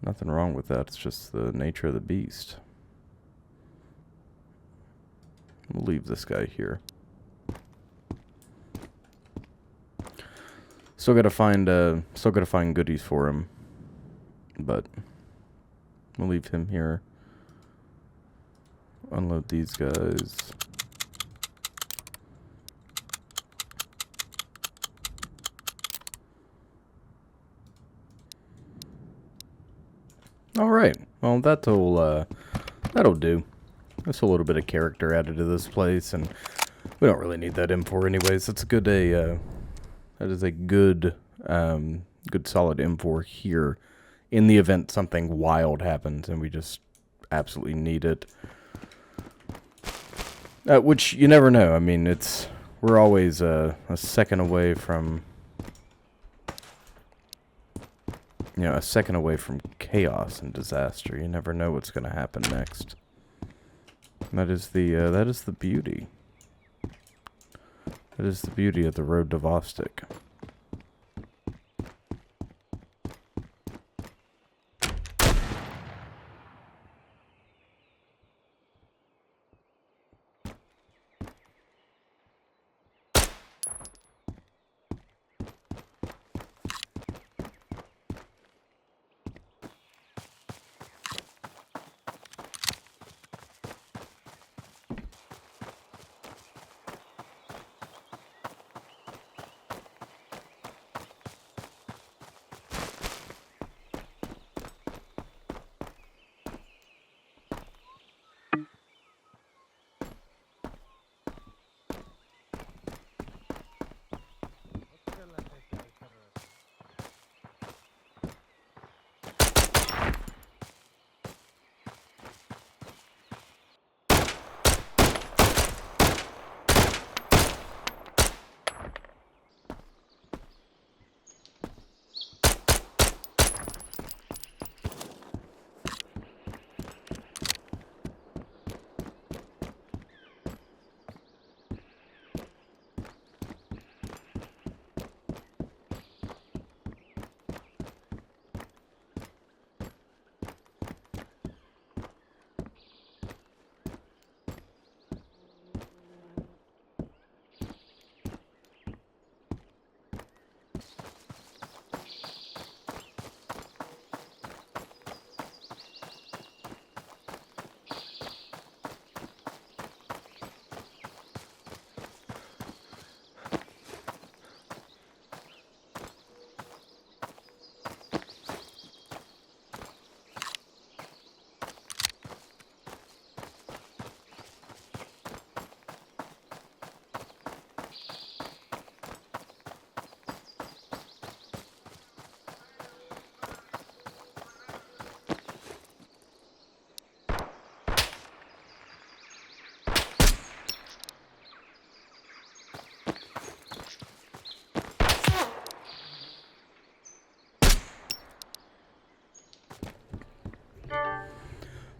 nothing wrong with that. It's just the nature of the beast. We'll leave this guy here. Still gotta find goodies for him, but we'll leave him here. Unload these guys. All right. Well, that'll do. That's a little bit of character added to this place, and we don't really need that M4 anyways. That's a good that is a good solid M4 here in the event something wild happens and we just absolutely need it. Which you never know. I mean, we're always a second away from, you know, a second away from chaos and disaster. You never know what's going to happen next. That is the beauty. That is the beauty of the road to Vostok.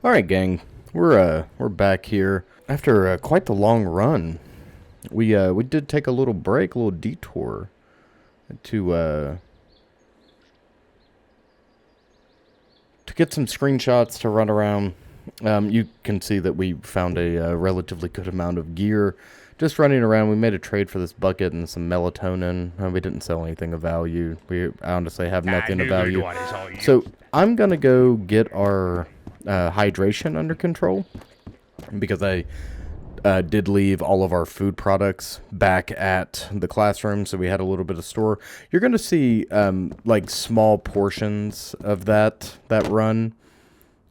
All right, gang. We're back here after quite the long run. We did take a little break, a little detour to get some screenshots to run around. You can see that we found a relatively good amount of gear just running around. We made a trade for this bucket and some melatonin. We didn't sell anything of value. We honestly have nothing of value. So I'm going to go get our hydration under control because I did leave all of our food products back at the classroom, so we had a little bit of store. You're going to see like small portions of that run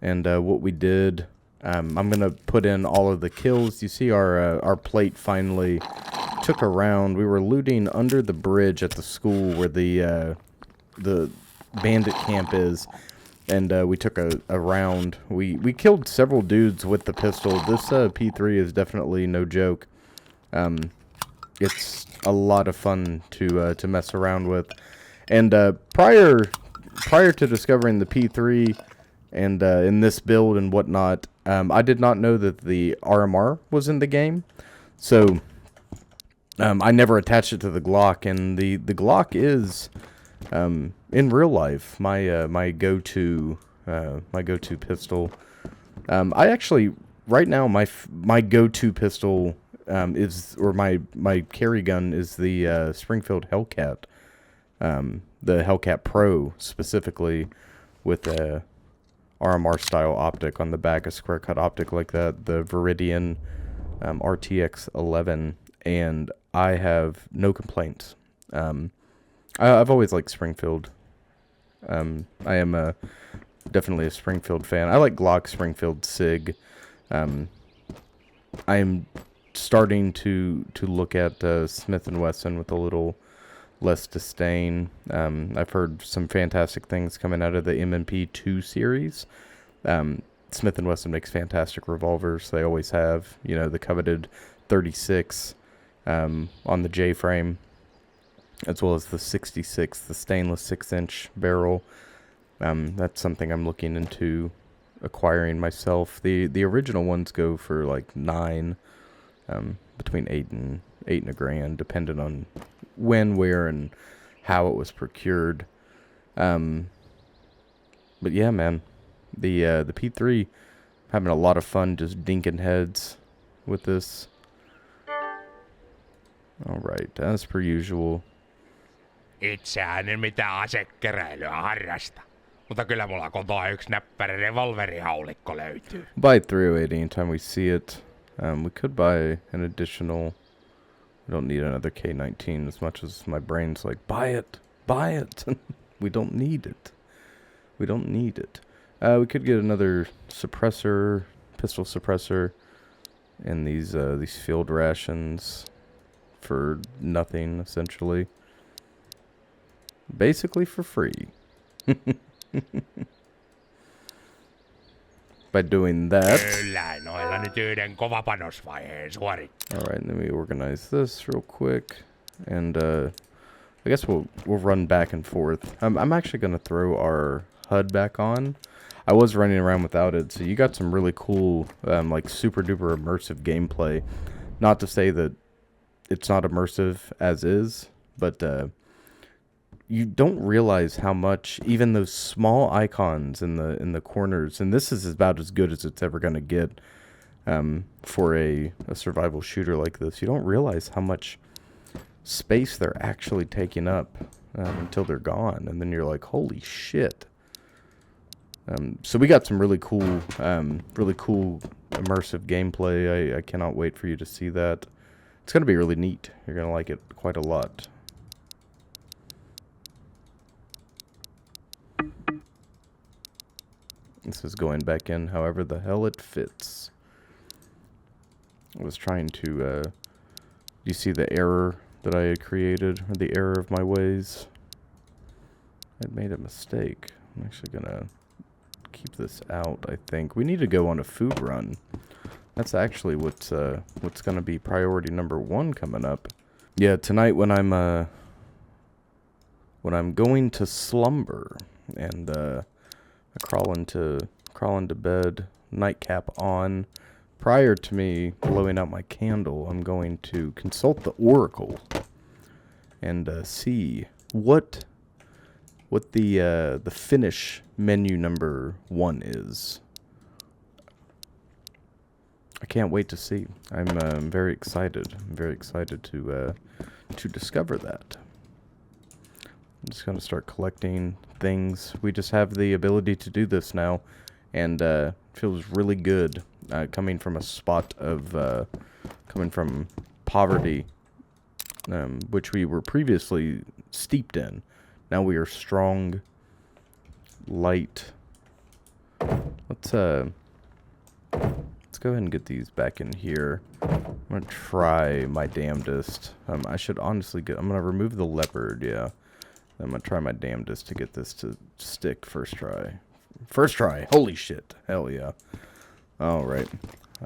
and what we did. I'm going to put in all of the kills. You see our plate finally took a round. We were looting under the bridge at the school where the bandit camp is. And we took a round. We killed several dudes with the pistol. This P3 is definitely no joke. It's a lot of fun to mess around with. And prior to discovering the P3 and in this build and whatnot, I did not know that the RMR was in the game. So I never attached it to the Glock. And the Glock is... in real life, my go-to pistol. I actually right now my go-to pistol is, or my carry gun is the Springfield Hellcat, the Hellcat Pro specifically, with a RMR style optic on the back, a square cut optic like that, the Viridian RTX 11, and I have no complaints. I've always liked Springfield. I am definitely a Springfield fan. I like Glock, Springfield, SIG. I am starting to look at Smith & Wesson with a little less disdain. I've heard some fantastic things coming out of the M&P 2 series. Smith & Wesson makes fantastic revolvers. They always have. You know, the coveted 36 on the J-frame, as well as the 66, the stainless 6-inch barrel. That's something I'm looking into acquiring myself. The original ones go for like $9, between $8 and a grand, depending on when, where, and how it was procured. But yeah, man, the P3, having a lot of fun just dinking heads with this. All right, as per usual. Itseään en mitään asekeräilyä harrasta. Mutta kyllä mulla kotoa yksi näppärä revolverihaulikko löytyy. Buy 308 anytime we see it. We could buy an additional... We don't need another K19 as much as my brain's like, buy it, buy it. We don't need it. We don't need it. We could get another suppressor, pistol suppressor, and these field rations for nothing, essentially. Basically for free. By doing that. Kyllä, noilla nyt yhden kovapanosvaiheen suorittaa. Alright, then we organize this real quick. And I guess we'll run back and forth. I'm actually going to throw our HUD back on. I was running around without it, so you got some really cool, like super duper immersive gameplay. Not to say that it's not immersive as is, but you don't realize how much even those small icons in the corners, and this is about as good as it's ever going to get for a survival shooter like this. You don't realize how much space they're actually taking up until they're gone, and then you're like, holy shit. So we got some really cool immersive gameplay. I cannot wait for you to see that. It's going to be really neat. You're going to like it quite a lot. This is going back in however the hell it fits. I was trying to, you see the error that I had created, or the error of my ways? I made a mistake. I'm actually gonna keep this out, I think. We need to go on a food run. That's actually what's gonna be priority number 1 coming up. Yeah, tonight when I'm going to slumber and I crawl into bed nightcap on. Prior to me blowing out my candle, I'm going to consult the oracle and see what the finish menu number 1 is. I can't wait to see. I'm very excited. I'm very excited to discover that. I'm just going to start collecting things. We just have the ability to do this now, and it feels really good coming from a spot of coming from poverty, which we were previously steeped in. Now we are strong, light. Let's go ahead and get these back in here. I'm gonna try my damnedest. I should honestly I'm gonna remove the leopard. Yeah. I'm gonna try my damnedest to get this to stick first try. First try. Holy shit. Hell yeah. All right.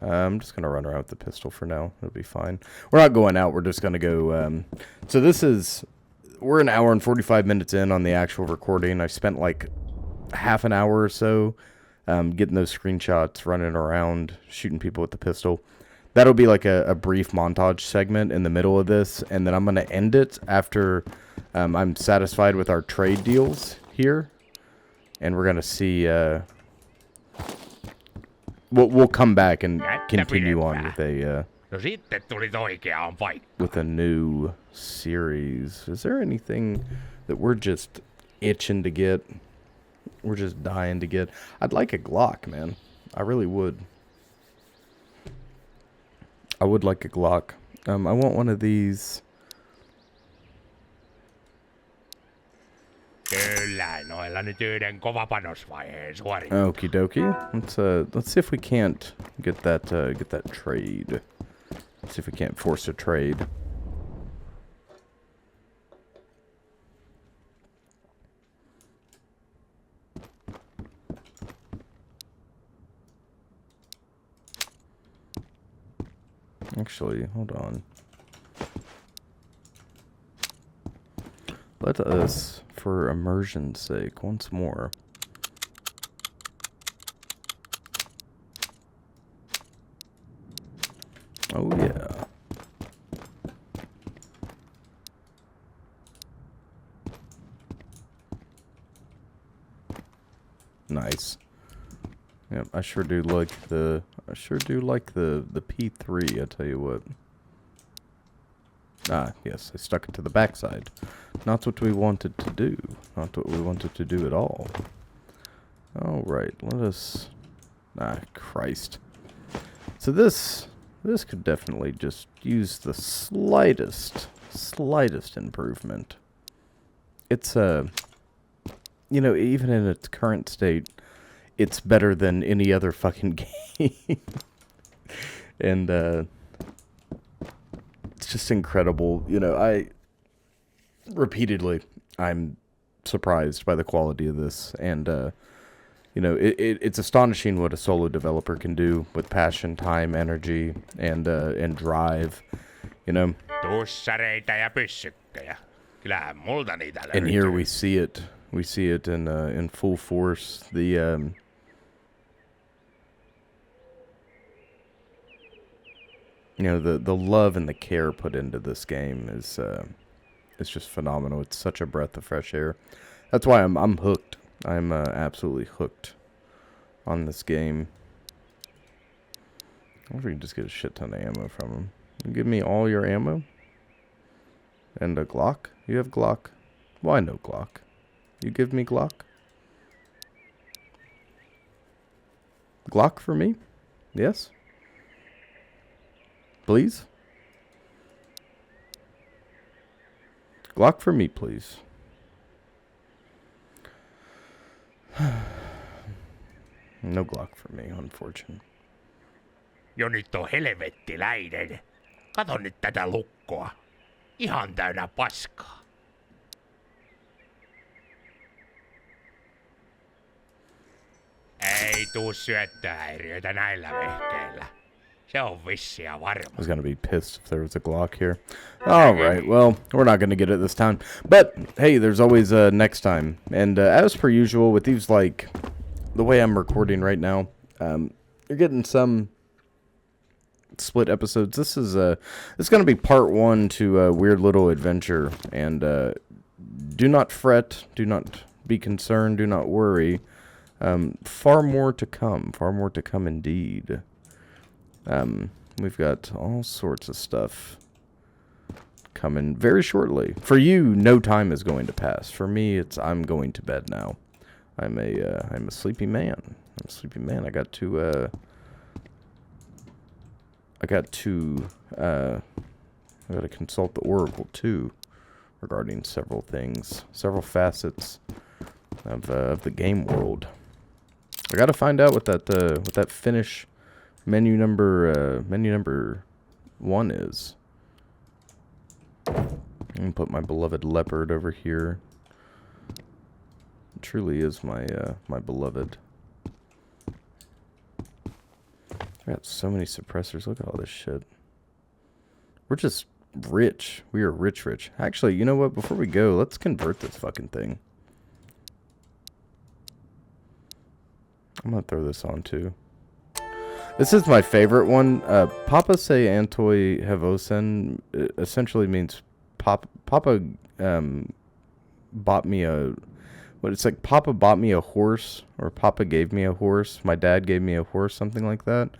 I'm just gonna run around with the pistol for now. It'll be fine. We're not going out. We're just gonna go. So we're an hour and 45 minutes in on the actual recording. I spent like half an hour or so getting those screenshots, running around, shooting people with the pistol. That'll be like a brief montage segment in the middle of this, and then I'm gonna end it after I'm satisfied with our trade deals here, and we're gonna see. We'll come back and continue on with a No sitten tulit oikeaan paikkaan. with a new series. Is there anything that we're just itching to get? We're just dying to get. I'd like a Glock, man. I really would. I would like a Glock. I want one of these. Kyllä, noilla nyt yhden kovapanosvaiheen suoritin. Okie dokie. Let's see if we can't get that trade. See if we can't force a trade. Actually, hold on. Let us, for immersion's sake, once more. Oh yeah. Nice. Yep, I sure do like the P3, I tell you what. Ah, yes, I stuck it to the backside. Not what we wanted to do. Not what we wanted to do at all. Alright, let us... Ah, Christ. So this could definitely just use the slightest improvement. It's, you know, even in its current state, it's better than any other fucking game. And, it's just incredible. You know, I'm surprised by the quality of this. And, you know, it's astonishing what a solo developer can do with passion, time, energy, and drive, you know. Tussareita ja pyssykkejä. Kyllähän multa niitä löytyy. And here we see it. We see it in full force. The, you know, the love and the care put into this game is it's just phenomenal. It's such a breath of fresh air. That's why I'm hooked. I'm absolutely hooked on this game. I wonder if we can just get a shit ton of ammo from him. Give me all your ammo. And a Glock. You have Glock. Why no Glock? You give me Glock. Glock for me? Yes. Please? Glock for me, please. No Glock for me, unfortunately. Jo nyt on helvettiläinen. Kato nyt tätä lukkoa. Ihan täynnä paskaa. Ei tuu syöttöhäiriöitä näillä vehkeillä. Se on vissiä varma. I was gonna be pissed if there was a Glock here. Alright, well, we're not gonna get it this time. But, hey, there's always next time. And as per usual, with these, like, the way I'm recording right now, You're getting some split episodes. This is it's going to be part 1 to a weird little adventure, and do not fret, do not be concerned, do not worry. Far more to come indeed. We've got all sorts of stuff coming very shortly. For you, no time is going to pass. For me, I'm going to bed now. I'm a sleepy man. I'm a sleepy man. I got to consult the Oracle too, regarding several things, several facets of the game world. I got to find out what that finish menu number 1 is. I'm gonna put my beloved leopard over here. It truly is my beloved. I got so many suppressors. Look at all this shit. We're just rich. We are rich. Actually, you know what? Before we go, let's convert this fucking thing. I'm gonna throw this on too. This is my favorite one. Papa se Antoi Hevosen essentially means Papa bought me a... What, it's like Papa bought me a horse, or Papa gave me a horse. My dad gave me a horse, something like that.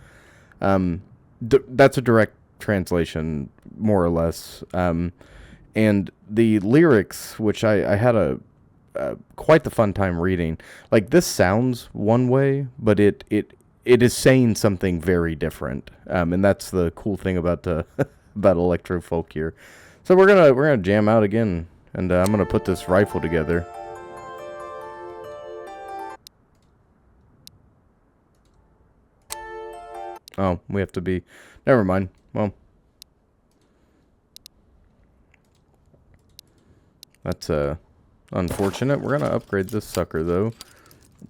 That's a direct translation, more or less. And the lyrics, which I had quite the fun time reading. Like, this sounds one way, but it is saying something very different. And that's the cool thing about about electro folk here. So we're gonna jam out again, and I'm gonna put this rifle together. Oh, we have to be... Never mind. Well, that's unfortunate. We're gonna upgrade this sucker though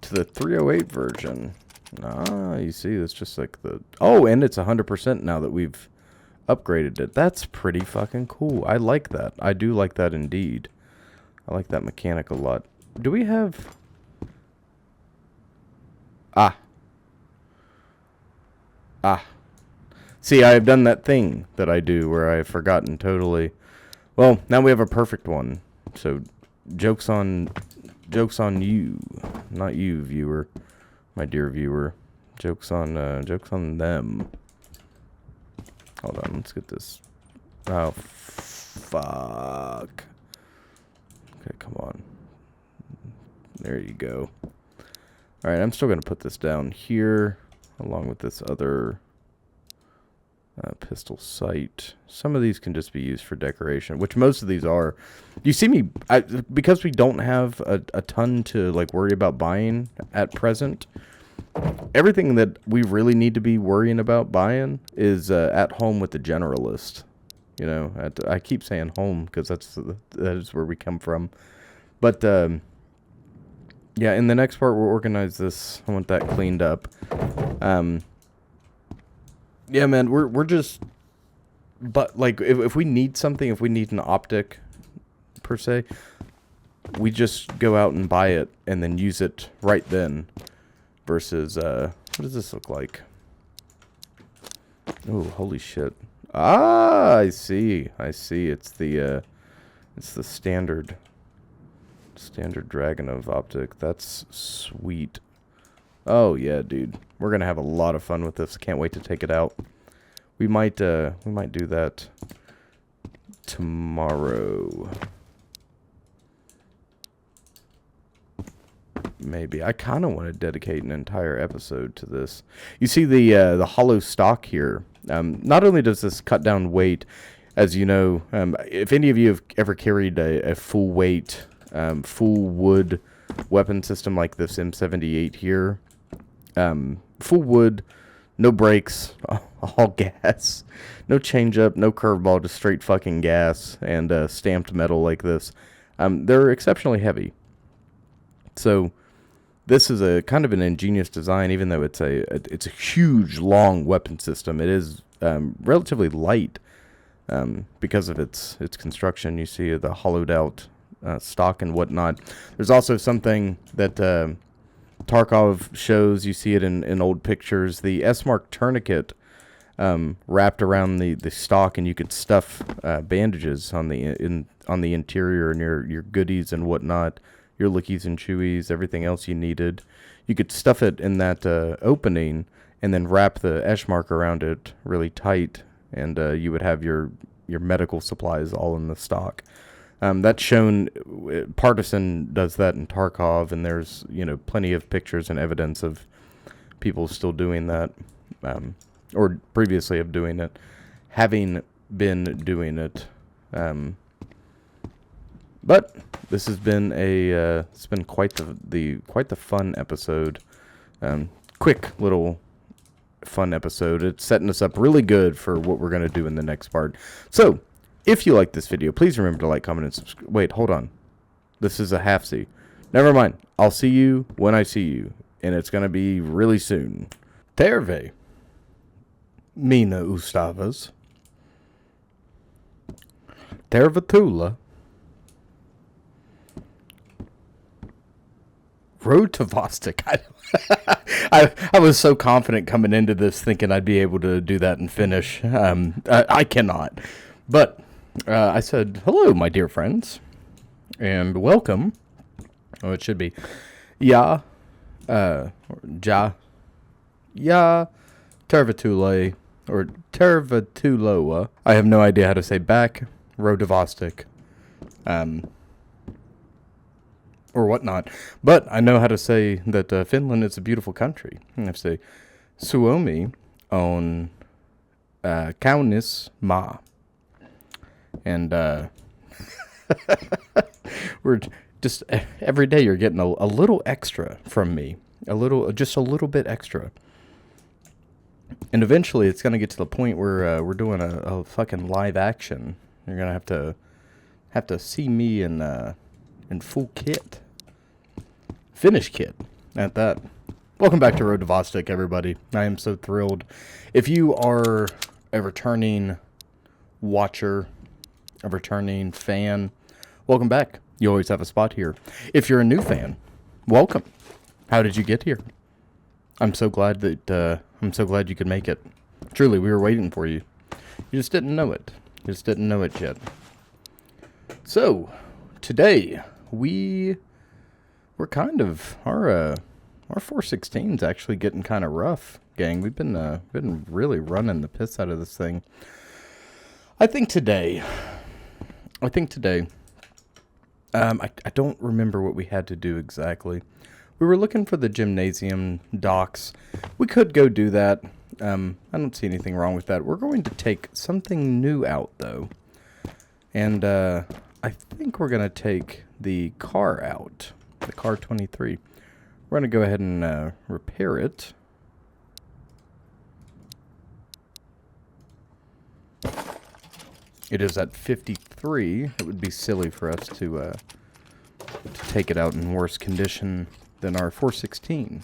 to the 308 version. Ah, you see, it's just like the... Oh, and it's 100% now that we've upgraded it. That's pretty fucking cool. I like that. I do like that indeed. I like that mechanic a lot. Do we have... Ah. See, I have done that thing that I do where I have forgotten totally. Well, now we have a perfect one. So, joke's on you. Not you, viewer. My dear viewer. Joke's on them. Hold on, let's get this. Oh, fuck. Okay, come on. There you go. Alright, I'm still going to put this down here, along with this other pistol sight. Some of these can just be used for decoration, which most of these are. You see me, because we don't have a ton to like worry about buying at present, everything that we really need to be worrying about buying is at home with the generalist. You know, I keep saying home because that is where we come from. But yeah, in the next part we'll organize this. I want that cleaned up. Yeah, man, we're just... But, like, if we need something, if we need an optic, per se, we just go out and buy it and then use it right then. Versus, what does this look like? Oh, holy shit. Ah, I see. It's the standard Dragunov optic. That's sweet. Oh yeah, dude. We're gonna have a lot of fun with this. Can't wait to take it out. We might do that tomorrow. Maybe. I kind of want to dedicate an entire episode to this. You see the hollow stock here. Not only does this cut down weight, as you know, if any of you have ever carried a full weight, full wood weapon system like this M78 here, full wood, no brakes, all gas, no change up, no curveball, just straight fucking gas and stamped metal like this. They're exceptionally heavy. So this is a kind of an ingenious design, even though it's a huge, long weapon system. It is relatively light because of its construction. You see the hollowed out stock and whatnot. There's also something that Tarkov shows, you see it in old pictures, the S-Mark tourniquet wrapped around the stock, and you could stuff bandages on the interior and your goodies and whatnot, your lookies and chewies, everything else you needed. You could stuff it in that opening and then wrap the S-Mark around it really tight, and you would have your medical supplies all in the stock. That's shown. Partisan does that in Tarkov, and there's plenty of pictures and evidence of people still doing that, or previously of doing it, having been doing it. But this has been it's been quite the fun episode. Quick little fun episode. It's setting us up really good for what we're gonna do in the next part. So, if you like this video, please remember to like, comment, and subscribe. Wait, hold on. This is a half C. Never mind. I'll see you when I see you, and it's gonna be really soon. Terve. Mina Ustavas. Tervatula. Road to Vostok. I was so confident coming into this thinking I'd be able to do that and finish. I cannot. But I said, hello, my dear friends, and welcome. Oh, it should be. Ja. Tervatule, or Tervatuloa. I have no idea how to say back. Road to Vostok. Or whatnot. But I know how to say that Finland is a beautiful country. I have to say Suomi on kaunis maa. And we're just every day you're getting a little extra from me. Just a little bit extra. And eventually it's going to get to the point where we're doing a fucking live action. You're going to have to see me in full kit. Finish kit at that. Welcome back to Road to Vostok, everybody. I am so thrilled. If you are a returning watcher, a returning fan, welcome back. You always have a spot here. If you're a new fan, welcome. How did you get here? I'm so glad you could make it. Truly, we were waiting for you. You just didn't know it. You just didn't know it yet. So, today we're kind of our 416's actually getting kind of rough, gang. We've been really running the piss out of this thing. I think today, I don't remember what we had to do exactly. We were looking for the gymnasium docks. We could go do that. I don't see anything wrong with that. We're going to take something new out, though. And I think we're going to take the car out, the car 23. We're going to go ahead and repair it. It is at 53. It would be silly for us to take it out in worse condition than our 416.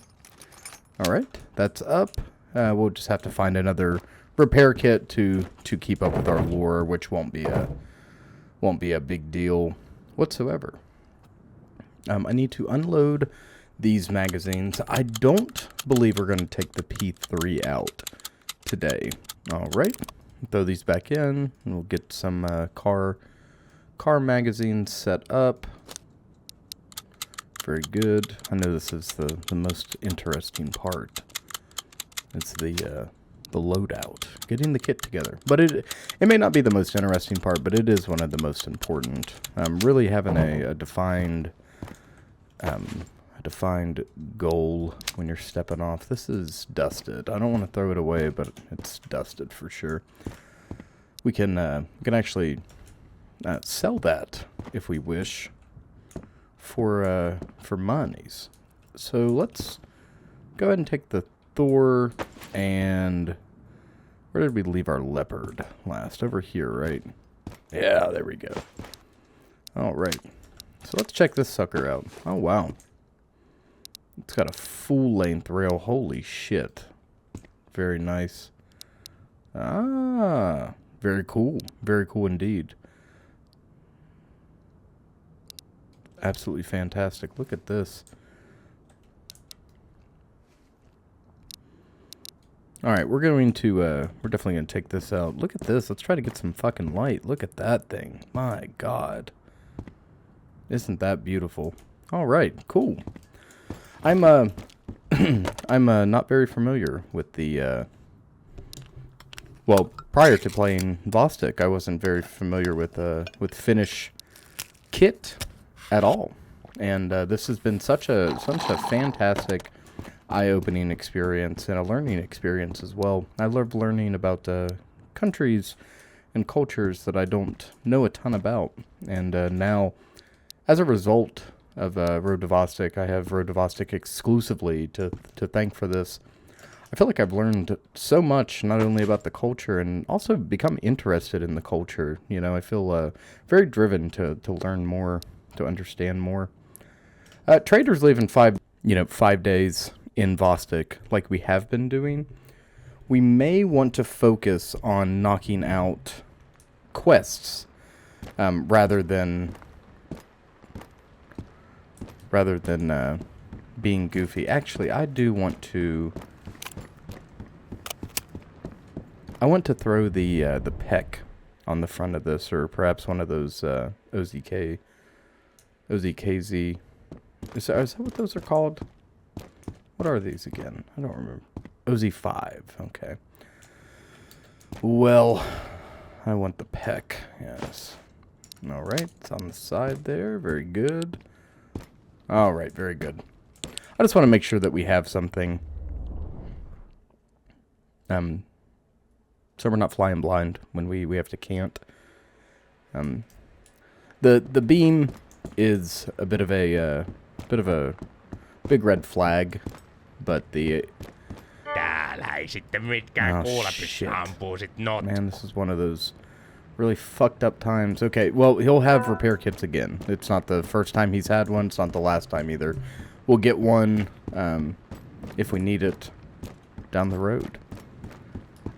All right, that's up. We'll just have to find another repair kit to keep up with our lure, which won't be a big deal whatsoever. I need to unload these magazines. I don't believe we're going to take the P3 out today. All right. Throw these back in, and we'll get some car magazines set up. Very good. I know this is the most interesting part. It's the loadout, getting the kit together. But it may not be the most interesting part, but it is one of the most important. Really having a defined goal when you're stepping off. This is dusted. I don't want to throw it away, but it's dusted for sure. We can actually sell that if we wish for monies. So let's go ahead and take the Thor, and where did we leave our leopard last? Over here, right? Yeah, there we go. All right. So let's check this sucker out. Oh, wow. It's got a full-length rail. Holy shit. Very nice. Ah, very cool. Very cool indeed. Absolutely fantastic. Look at this. All right, we're definitely going to take this out. Look at this. Let's try to get some fucking light. Look at that thing. My God. Isn't that beautiful? All right, cool. I'm I'm not very familiar with the well, prior to playing Vostok, I wasn't very familiar with Finnish kit at all. And this has been such a fantastic eye-opening experience and a learning experience as well. I love learning about countries and cultures that I don't know a ton about. And now, as a result of Road to Vostok, I have Road to Vostok exclusively to thank for this. I feel like I've learned so much, not only about the culture, and also become interested in the culture. You know, I feel very driven to learn more, to understand more. Traders leave in 5 days in Vostok, like we have been doing. We may want to focus on knocking out quests rather than being goofy. Actually, I want to throw the peck on the front of this, or perhaps one of those OZKZ. Is that what those are called? What are these again? I don't remember. OZ5. Okay. Well, I want the peck. Yes. All right. It's on the side there. Very good. All right. Very good. I just want to make sure that we have something. So we're not flying blind when we have to cant. The beam is a bit of a big red flag, but the Täällä ei sitten mitkään kuulepissa ampuu sit not. Man, this is one of those really fucked up times. Okay, well, he'll have repair kits again. It's not the first time he's had one. It's not the last time either. We'll get one if we need it down the road.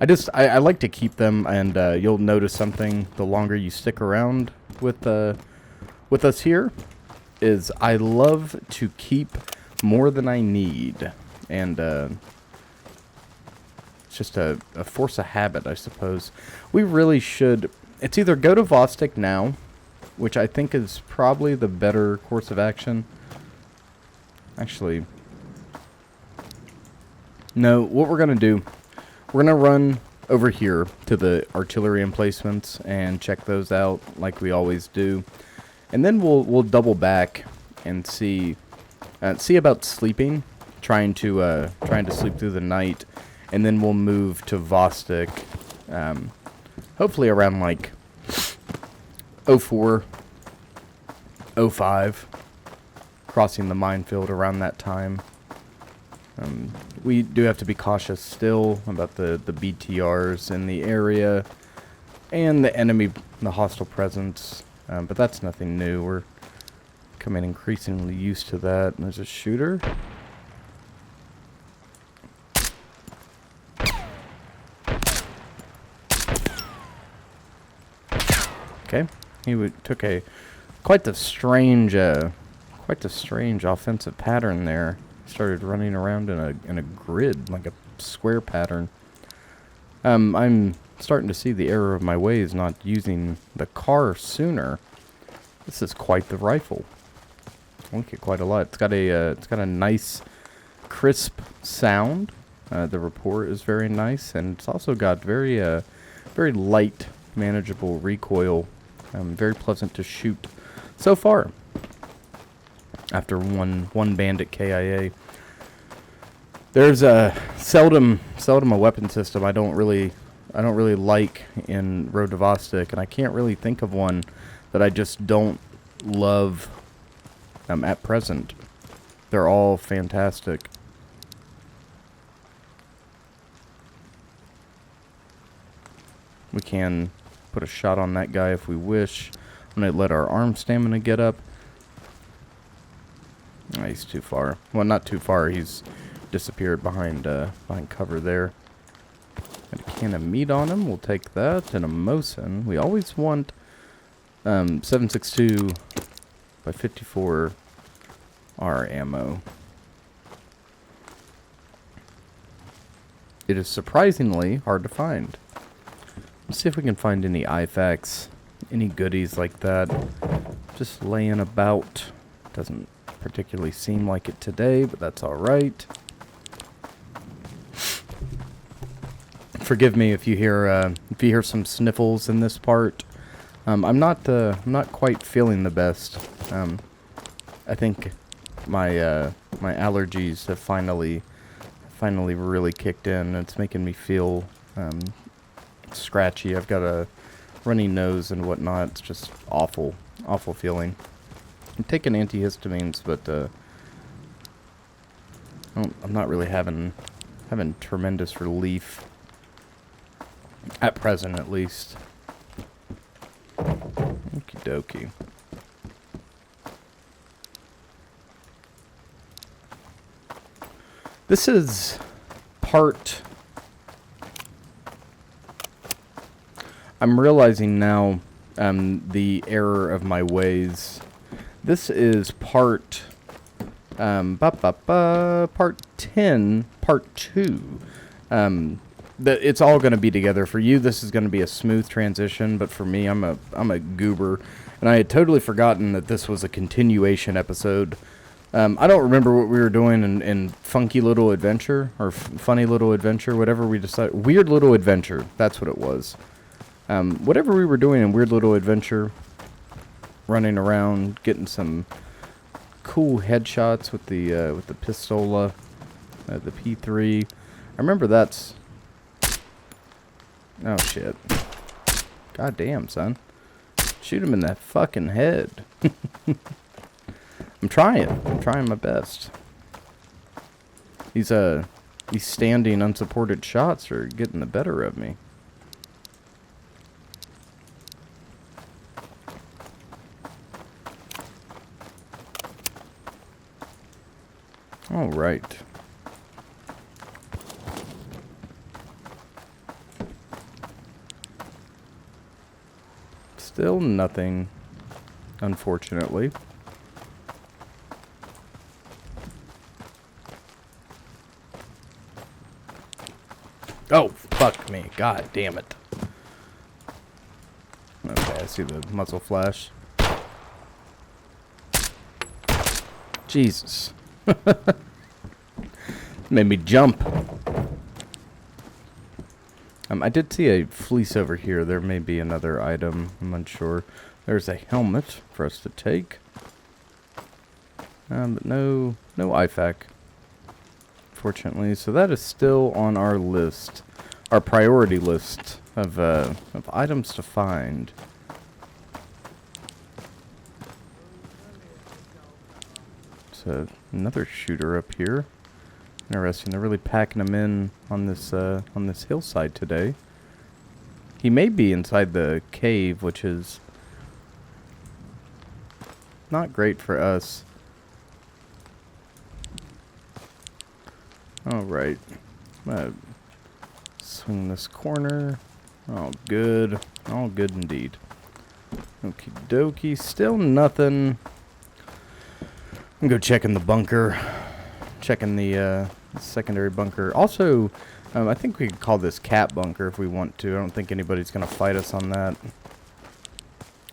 I like to keep them, and you'll notice something the longer you stick around with us here, is I love to keep more than I need, and it's just a force of habit, I suppose. We really should, it's either go to Vostok now, which I think is probably the better course of action. Actually, no, what we're going to do, we're going to run over here to the artillery emplacements and check those out like we always do. And then we'll double back and see about sleeping, trying to sleep through the night, and then we'll move to Vostok, hopefully around like 04, 05, crossing the minefield around that time. We do have to be cautious still about the BTRs in the area and the hostile presence, but that's nothing new. We're becoming increasingly used to that. And there's a shooter. Okay, he took quite the strange offensive pattern there. Started running around in a grid, like a square pattern. I'm starting to see the error of my ways not using the car sooner. This is quite the rifle. I like it quite a lot. It's got a nice crisp sound. The report is very nice, and it's also got very light, manageable recoil. Very pleasant to shoot so far. After one bandit KIA, there's seldom a weapon system I don't really like in Road to Vostok, and I can't really think of one that I just don't love at present. They're all fantastic. We can put a shot on that guy if we wish. I'm going to let our arm stamina get up. Oh, he's too far. Well, not too far. He's disappeared behind cover there. Got a can of meat on him. We'll take that. And a Mosin. We always want 7.62 by 54 R ammo. it is surprisingly hard to find. Let's see if we can find any IFAKs, any goodies like that. Just laying about. Doesn't particularly seem like it today, but that's alright. Forgive me if you hear some sniffles in this part. I'm not quite feeling the best. I think my my allergies have finally really kicked in. It's making me feel scratchy. I've got a runny nose and whatnot. It's just awful feeling. I'm taking antihistamines, but I'm not really having tremendous relief. At present, at least. Okie dokie. This is part... I'm realizing now the error of my ways. This is part... part 10, part 2. It's all going to be together. For you, this is going to be a smooth transition, but for me, I'm a goober, and I had totally forgotten that this was a continuation episode. I don't remember what we were doing in Funky Little Adventure, or Funny Little Adventure, whatever we decided. Weird Little Adventure, that's what it was. Whatever we were doing in Weird Little Adventure, running around, getting some cool headshots with the pistola, the P3. I remember that's... Oh, shit. God damn, son. Shoot him in the fucking head. I'm trying my best. These standing unsupported shots are getting the better of me. All right. Still nothing, unfortunately. Oh, fuck me. God damn it. Okay, I see the muzzle flash. Jesus. Made me jump. I did see a fleece over here. There may be another item. I'm unsure. There's a helmet for us to take. But no IFAK, fortunately. So that is still on our list, our priority list of items to find. So another shooter up here. Interesting. They're really packing them in on this hillside today. He may be inside the cave, which is not great for us. All right. I'm gonna swing this corner. Oh, good. All good indeed. Okie dokie. Still nothing. I'm gonna go check in the bunker. Checking the secondary bunker. Also, I think we could call this cat bunker if we want to. I don't think anybody's going to fight us on that.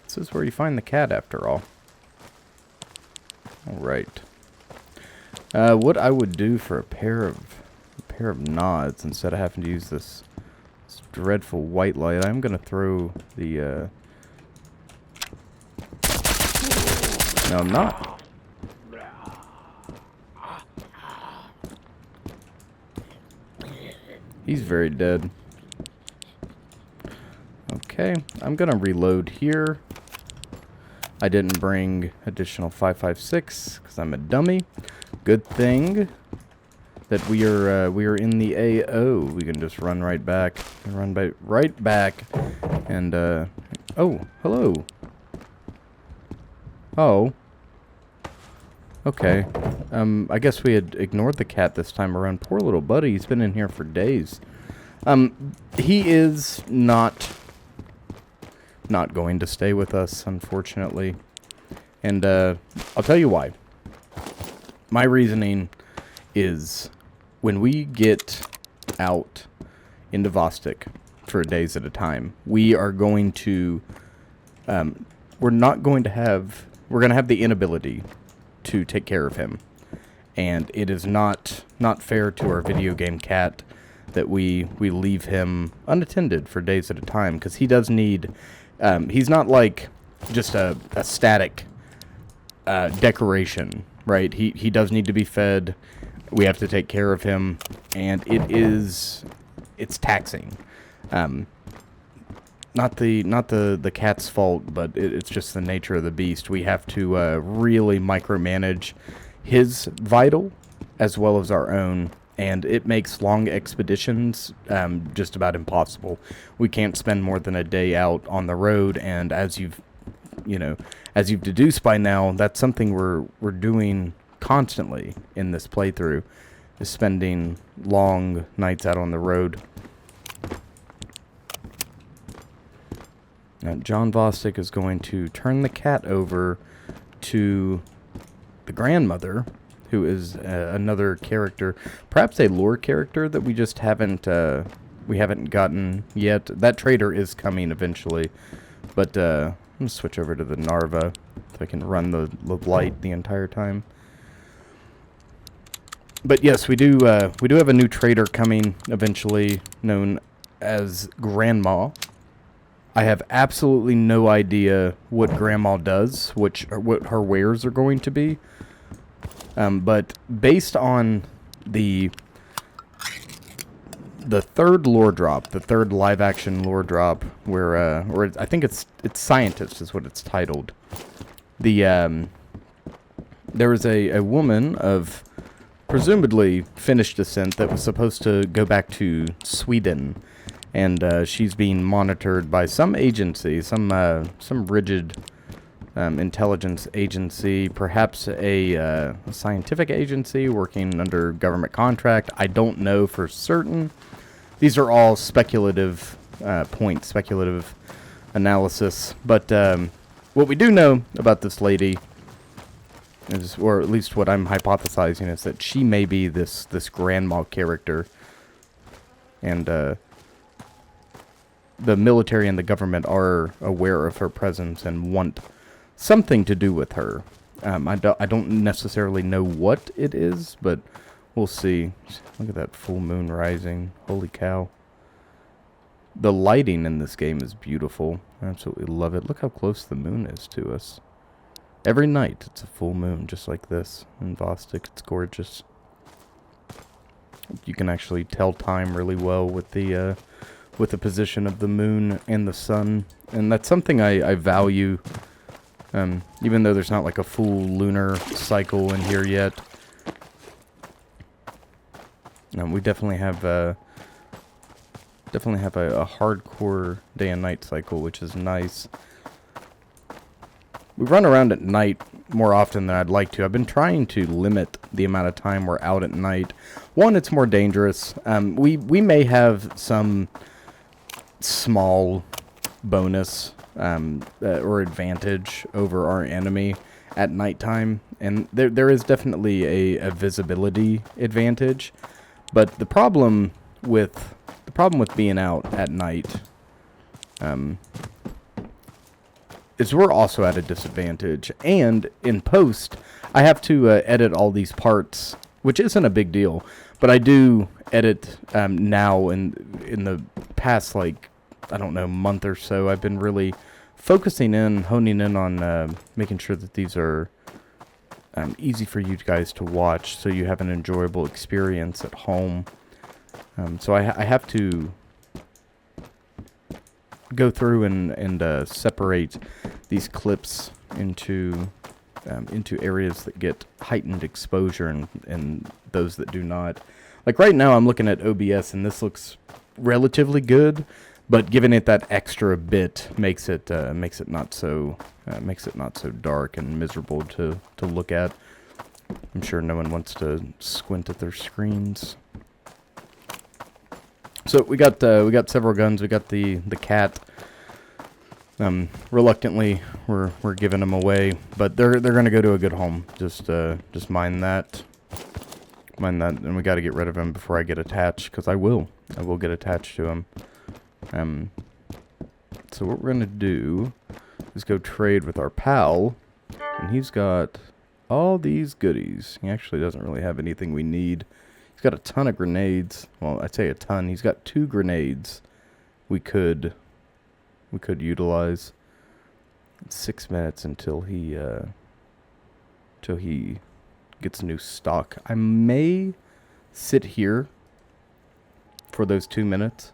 This is where you find the cat, after all. Alright. What I would do for a pair of nods, instead of having to use this dreadful white light, I'm going to throw the... No, I'm not. He's very dead. Okay, I'm gonna reload here. I didn't bring additional 5.56 because I'm a dummy. Good thing that we are in the AO. We can just run right back, right back, and oh, hello. Oh. Okay. I guess we had ignored the cat this time around. Poor little buddy. He's been in here for days. He is not going to stay with us, unfortunately. And, I'll tell you why. My reasoning is when we get out into Vostok for days at a time. We are going to, we're going to have the inability to take care of him. And it is not fair to our video game cat that we leave him unattended for days at a time, because he does need, he's not like just a static decoration, right? He does need to be fed. We have to take care of him, and it's taxing. Not the cat's fault, but it's just the nature of the beast. We have to really micromanage his vital as well as our own, and it makes long expeditions just about impossible. We can't spend more than a day out on the road, and as you've deduced by now, that's something we're doing constantly in this playthrough, is spending long nights out on the road. Now, John Vostok is going to turn the cat over to the grandmother, who is another character, perhaps a lore character that we just haven't gotten yet. That trader is coming eventually, but I'm gonna switch over to the Narva so I can run the light the entire time. But yes, we do have a new trader coming eventually, known as Grandma. I have absolutely no idea what Grandma does, what her wares are going to be. But based on the third lore drop, the third live action lore drop, where I think it's Scientist is what it's titled. There was a woman of presumably Finnish descent that was supposed to go back to Sweden. And she's being monitored by some agency, some rigid intelligence agency, perhaps a scientific agency working under government contract. I don't know for certain. These are all speculative points, speculative analysis. But what we do know about this lady is, or at least what I'm hypothesizing, is that she may be this grandma character, and the military and the government are aware of her presence and want something to do with her. I don't necessarily know what it is, but we'll see. Look at that full moon rising. Holy cow. The lighting in this game is beautiful. I absolutely love it. Look how close the moon is to us. Every night it's a full moon just like this in Vostok. It's gorgeous. You can actually tell time really well with the position of the moon and the sun, and that's something I value, even though there's not like a full lunar cycle in here yet. We definitely have a hardcore day and night cycle, which is nice. We run around at night more often than I'd like to. I've been trying to limit the amount of time we're out at night. One, it's more dangerous. We may have some small bonus or advantage over our enemy at nighttime, and there is definitely a visibility advantage. But the problem with being out at night is we're also at a disadvantage, and in post I have to edit all these parts, which isn't a big deal, but I do edit now. In the past, like, I don't know, month or so, I've been really honing in on making sure that these are easy for you guys to watch, so you have an enjoyable experience at home. So I have to go through and separate these clips into areas that get heightened exposure and those that do not. Like right now, I'm looking at OBS, and this looks relatively good, but giving it that extra bit makes it not so dark and miserable to look at. I'm sure no one wants to squint at their screens. So we got several guns. We got the cat. Reluctantly, we're giving them away, but they're gonna go to a good home. Just mind that. Mind that, and we got to get rid of him before I get attached, because I will get attached to him. So what we're gonna do is go trade with our pal, and he's got all these goodies. He actually doesn't really have anything we need. He's got a ton of grenades. Well, I'd say a ton. He's got 2 grenades we could utilize. It's 6 minutes until he gets new stock. I may sit here for those 2 minutes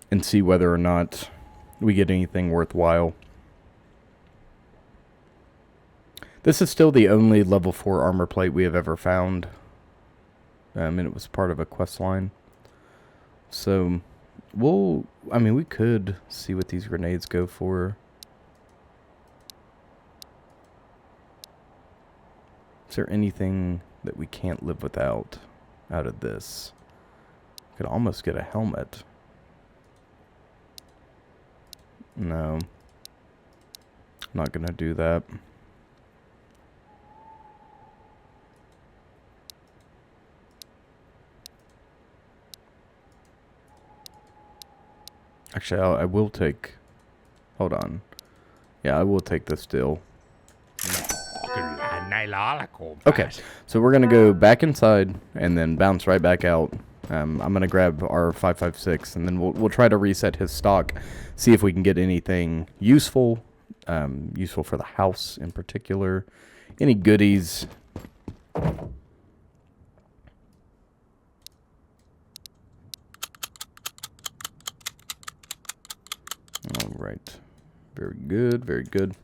and see whether or not we get anything worthwhile. This is still the only level 4 armor plate we have ever found. And it was part of a quest line. So, we could see what these grenades go for. Is there anything that we can't live without out of this? Could almost get a helmet. No. I'm not gonna do that. Actually, I will take... Hold on. Yeah, I will take this deal. Okay, so we're going to go back inside and then bounce right back out. I'm going to grab our 5.56 and then we'll try to reset his stock. See if we can get anything useful. Useful for the house in particular. Any goodies. Alright. Very good, very good.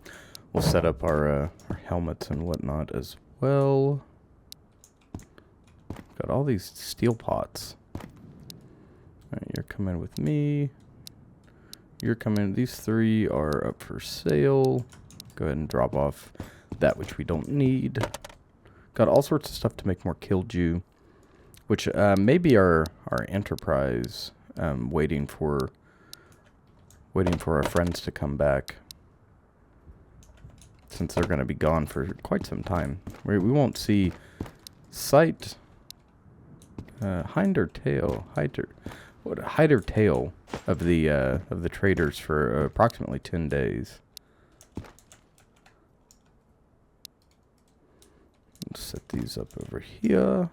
We'll set up our helmets and whatnot as well. Got all these steel pots. Alright, you're coming with me. You're coming. These 3 are up for sale. Go ahead and drop off that which we don't need. Got all sorts of stuff to make more Killdew, which may be our enterprise waiting for our friends to come back, since they're going to be gone for quite some time. We won't see sight, hinder tail of the traders for approximately 10 days. Let's set these up over here.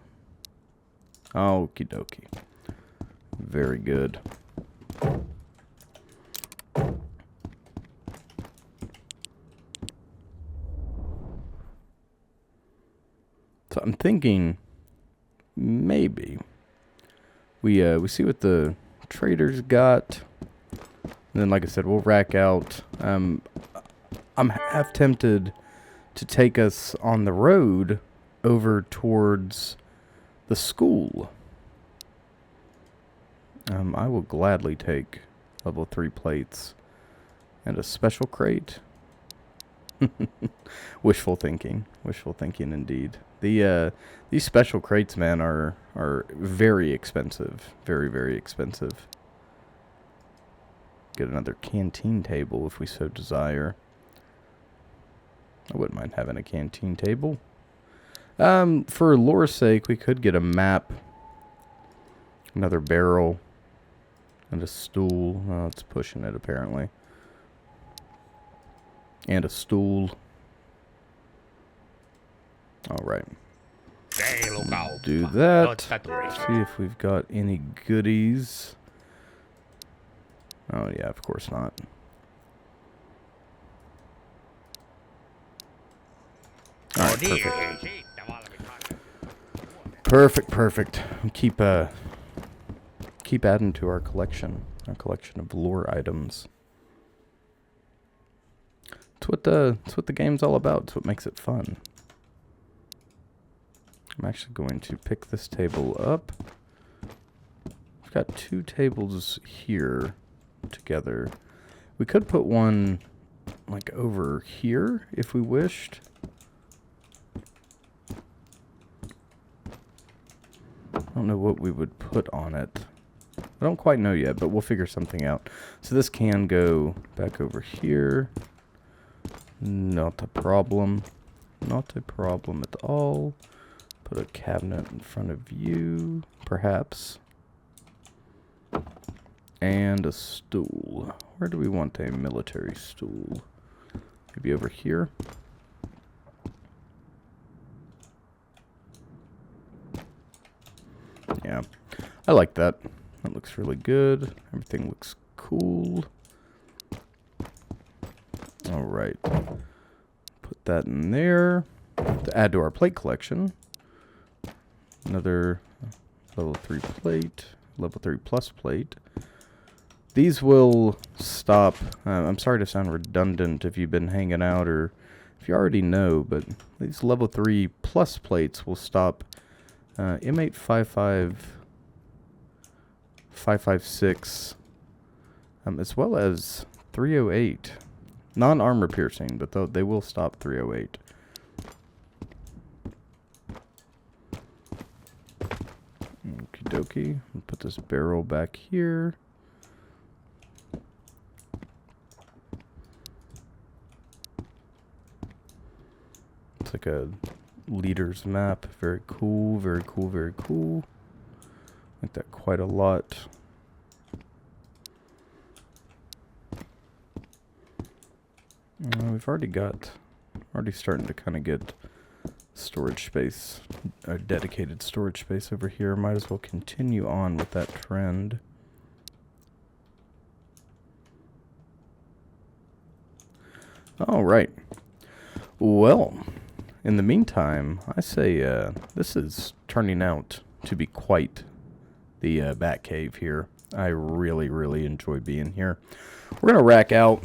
Okie dokie. Very good. So I'm thinking maybe we see what the traders got, and then, like I said, we'll rack out. I'm half tempted to take us on the road over towards the school. I will gladly take level 3 plates and a special crate. Wishful thinking indeed. These special crates, man, are very expensive. Very, very expensive. Get another canteen table if we so desire. I wouldn't mind having a canteen table. For lore's sake, we could get a map, another barrel, and a stool. Oh, it's pushing it apparently. And a stool. Alright. Do that. See if we've got any goodies. Oh yeah, of course not. Alright, perfect. Perfect. Keep adding to our collection of lore items. It's what the game's all about. It's what makes it fun. I'm actually going to pick this table up. I've got 2 tables here together. We could put one like over here if we wished. I don't know what we would put on it. I don't quite know yet, but we'll figure something out. So this can go back over here. Not a problem. Not a problem at all. Put a cabinet in front of you, perhaps. And a stool. Where do we want a military stool? Maybe over here? Yeah, I like that. That looks really good. Everything looks cool. Alright. Put that in there. To add to our plate collection. Another level 3 plate. Level 3 plus plate. These will stop. I'm sorry to sound redundant if you've been hanging out or if you already know, but these level 3 plus plates will stop M855 556 as well as 308. Non-armor piercing, but they will stop 308. Okie dokie. Put this barrel back here. It's like a leader's map. Very cool, very cool, very cool. Like that quite a lot. We've already starting to kind of get storage space, a dedicated storage space over here. Might as well continue on with that trend. All right. Well, in the meantime, I say this is turning out to be quite the bat cave here. I really, really enjoy being here. We're going to rack out,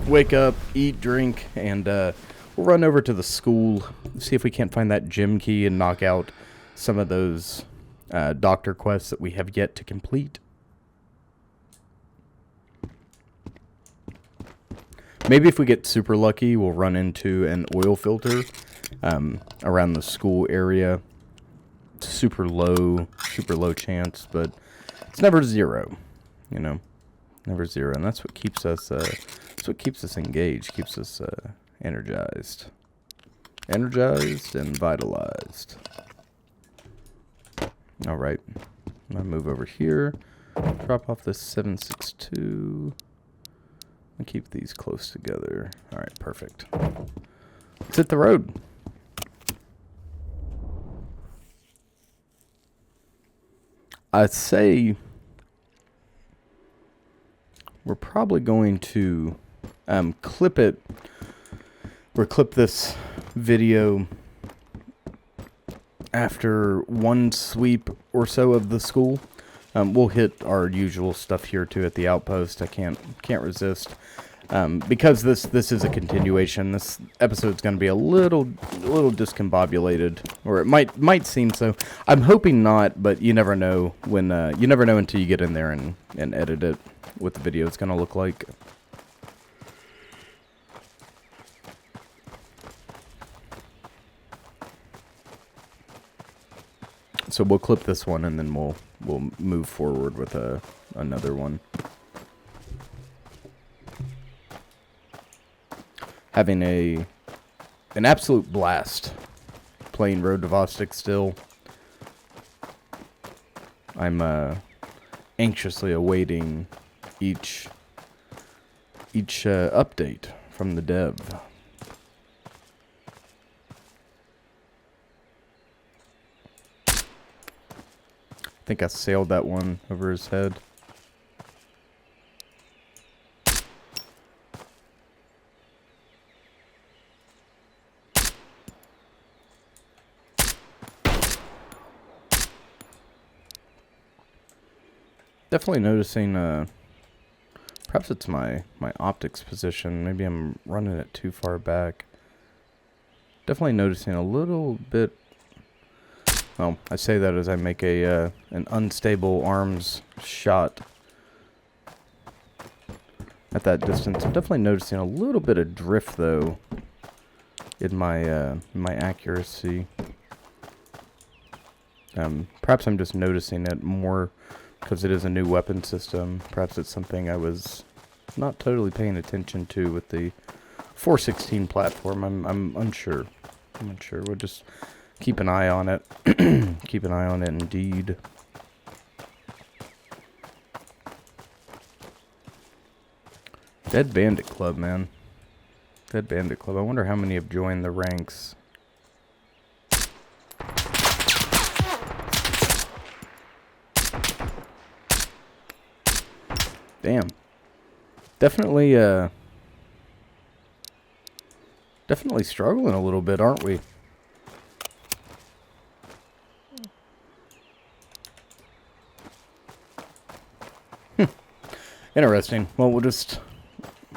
wake up, eat, drink, and we'll run over to the school, see if we can't find that gym key and knock out some of those doctor quests that we have yet to complete. Maybe if we get super lucky, we'll run into an oil filter around the school area. Super low chance, but it's never zero, you know, never zero, and that's what keeps us engaged, keeps us energized and vitalized. All right, I'm gonna move over here, drop off this 7.62, and keep these close together. All right, perfect. Let's hit the road. I'd say we're probably going to clip this video after one sweep or so of the school. We'll hit our usual stuff here too at the outpost. I can't resist. Because this is a continuation, this episode's going to be a little discombobulated, or it might seem so. I'm hoping not, but you never know when you never know until you get in there and edit it, what the video is going to look like. So we'll clip this one and then we'll move forward with another one. Having an absolute blast playing Road to Vostok still. I'm anxiously awaiting each update from the dev. I think I sailed that one over his head. Definitely noticing, perhaps it's my optics position. Maybe I'm running it too far back. Definitely noticing a little bit. Well, I say that as I make an unstable arms shot at that distance. I'm definitely noticing a little bit of drift though in my accuracy. Perhaps I'm just noticing it more because it is a new weapon system. Perhaps it's something I was not totally paying attention to with the 416 platform. I'm unsure. I'm not sure. We'll just keep an eye on it. Keep an eye on it, indeed. Dead Bandit Club, man. Dead Bandit Club. I wonder how many have joined the ranks. Damn. Definitely, definitely struggling a little bit, aren't we? Interesting. Well, we'll just,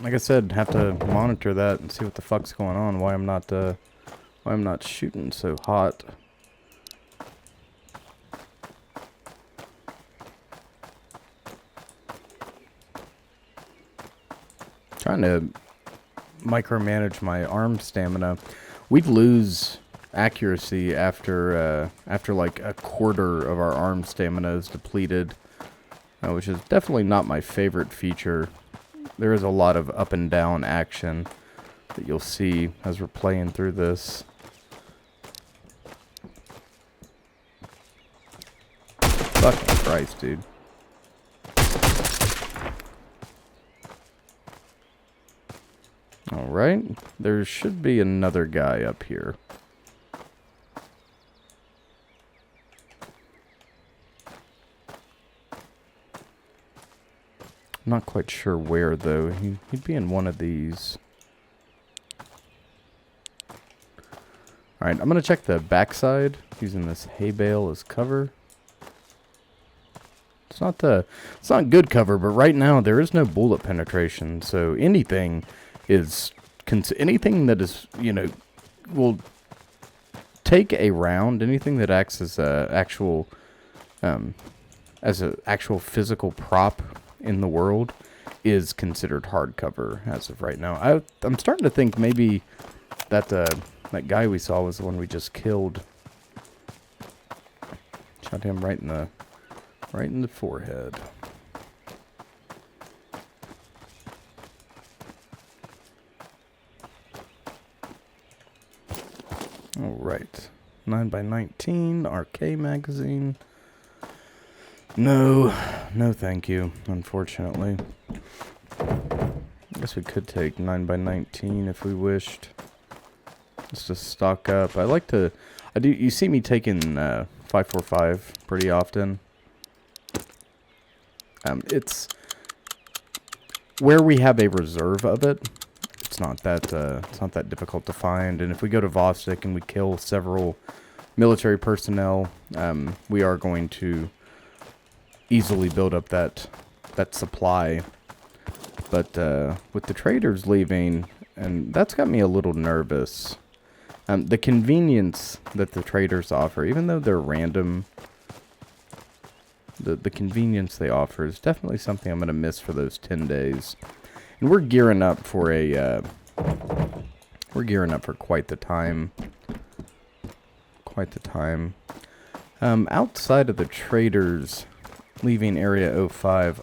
like I said, have to monitor that and see what the fuck's going on. Why I'm not shooting so hot. Trying to micromanage my arm stamina. We'd lose accuracy after like a quarter of our arm stamina is depleted, which is definitely not my favorite feature. There is a lot of up and down action that you'll see as we're playing through this. Fucking Christ, dude. Alright, there should be another guy up here. I'm not quite sure where, though. He'd be in one of these. Alright, I'm going to check the backside, using this hay bale as cover. It's not good cover, but right now there is no bullet penetration, so anything that is, you know, will take a round, anything that acts as a actual physical prop in the world is considered hardcover as of right now. I'm starting to think maybe that that guy we saw was the one we just killed. Shot him right in the forehead. Alright. 9x19, RK magazine. No thank you, unfortunately. I guess we could take 9x19 if we wished. Just to stock up. You see me taking 5.45 pretty often. It's where we have a reserve of it. It's not that difficult to find, and if we go to Vostok and we kill several military personnel, we are going to easily build up that supply. But with the traders leaving, and that's got me a little nervous. The convenience that the traders offer, even though they're random, the convenience they offer is definitely something I'm going to miss for those 10 days. And we're gearing up for quite the time. Outside of the traders leaving Area 05,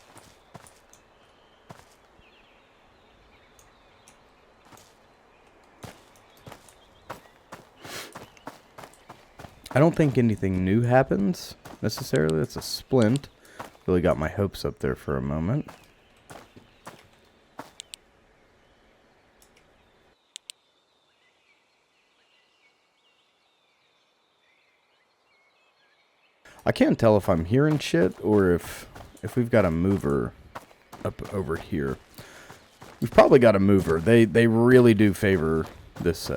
I don't think anything new happens necessarily. That's a splint. Really got my hopes up there for a moment. I can't tell if I'm hearing shit or if we've got a mover up over here. We've probably got a mover. They really do favor this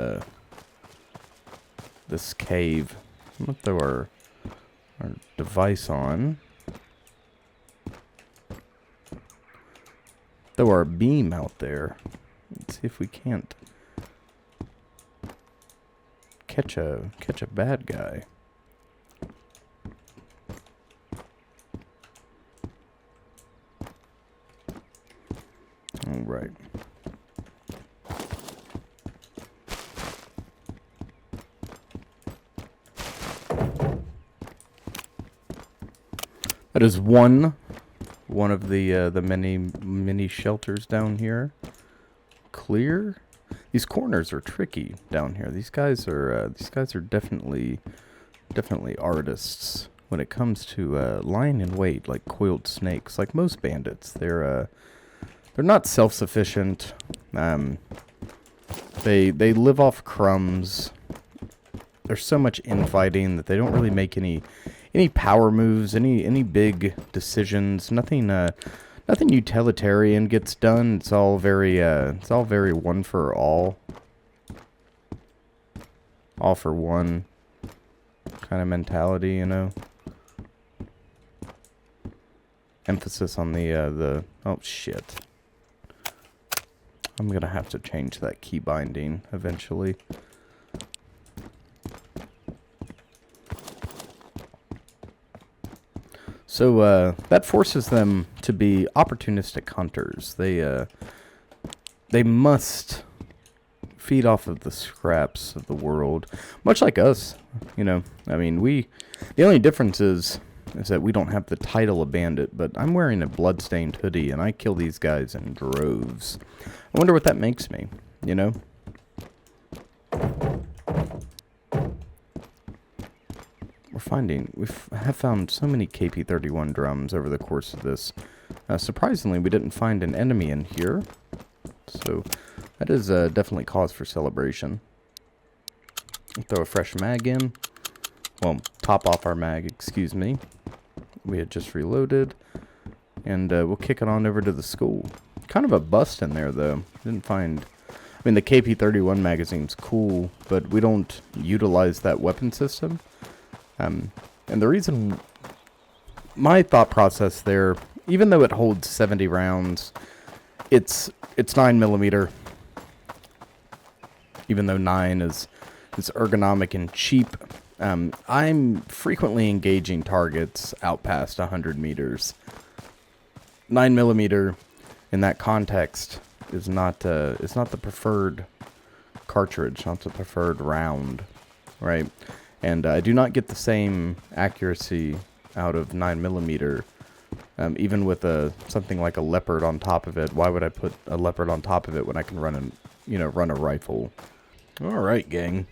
this cave. I'm gonna throw our device on. Throw our beam out there. Let's see if we can't catch a bad guy. All right. That is one of the many shelters down here. Clear. These corners are tricky down here. These guys are definitely artists when it comes to lying in wait like coiled snakes. Like most bandits, they're not self-sufficient. They live off crumbs. There's so much infighting that they don't really make any power moves, any big decisions. Nothing utilitarian gets done. It's all very one for all for one kind of mentality, you know. Emphasis on the oh shit. I'm gonna have to change that key binding eventually. So that forces them to be opportunistic hunters. They must feed off of the scraps of the world, much like us. You know, I mean, the only difference is that we don't have the title of bandit, but I'm wearing a bloodstained hoodie and I kill these guys in droves. I wonder what that makes me, you know? We have found so many KP-31 drums over the course of this. Surprisingly, we didn't find an enemy in here. So, that is definitely cause for celebration. Throw a fresh mag in. Well, top off our mag, excuse me. We had just reloaded. And we'll kick it on over to the school. Kind of a bust in there, though. Didn't find... I mean, the KP-31 magazine's cool, but we don't utilize that weapon system. And the reason... My thought process there, even though it holds 70 rounds, it's 9mm. Even though 9 is ergonomic and cheap, I'm frequently engaging targets out past 100 meters. 9mm in that context is not the preferred cartridge, not the preferred round, right? And I do not get the same accuracy out of 9mm, even with something like a leopard on top of it. Why would I put a leopard on top of it when I can run a rifle? All right, gang.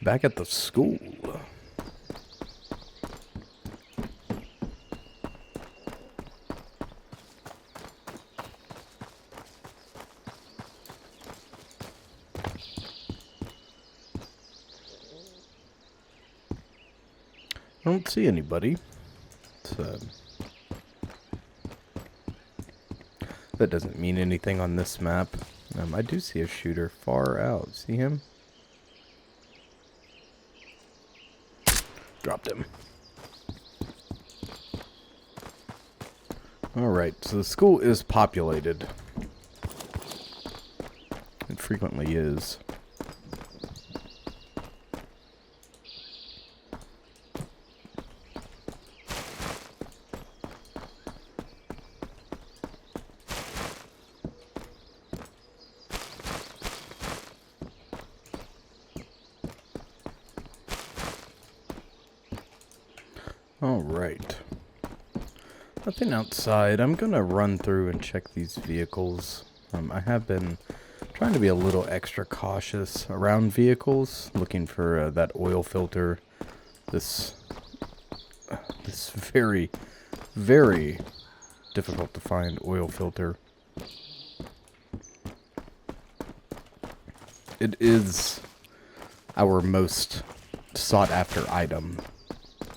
Back at the school. I don't see anybody. That doesn't mean anything on this map. I do see a shooter far out. See him? Dropped him. Alright, so the school is populated. It frequently is. Alright. Nothing outside. I'm gonna run through and check these vehicles. I have been trying to be a little extra cautious around vehicles, looking for that oil filter. This very, very difficult to find oil filter. It is our most sought after item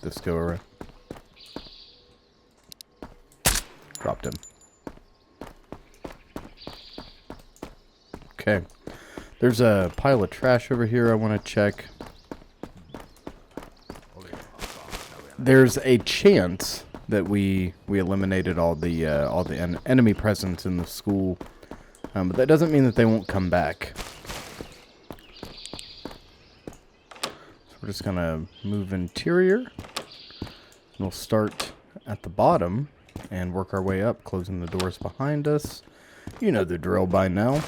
this go around. Dropped him. Okay. There's a pile of trash over here I want to check. There's a chance that we eliminated all the enemy presence in the school, but that doesn't mean that they won't come back. So we're just gonna move interior. We'll start at the bottom and work our way up, closing the doors behind us. You know the drill by now.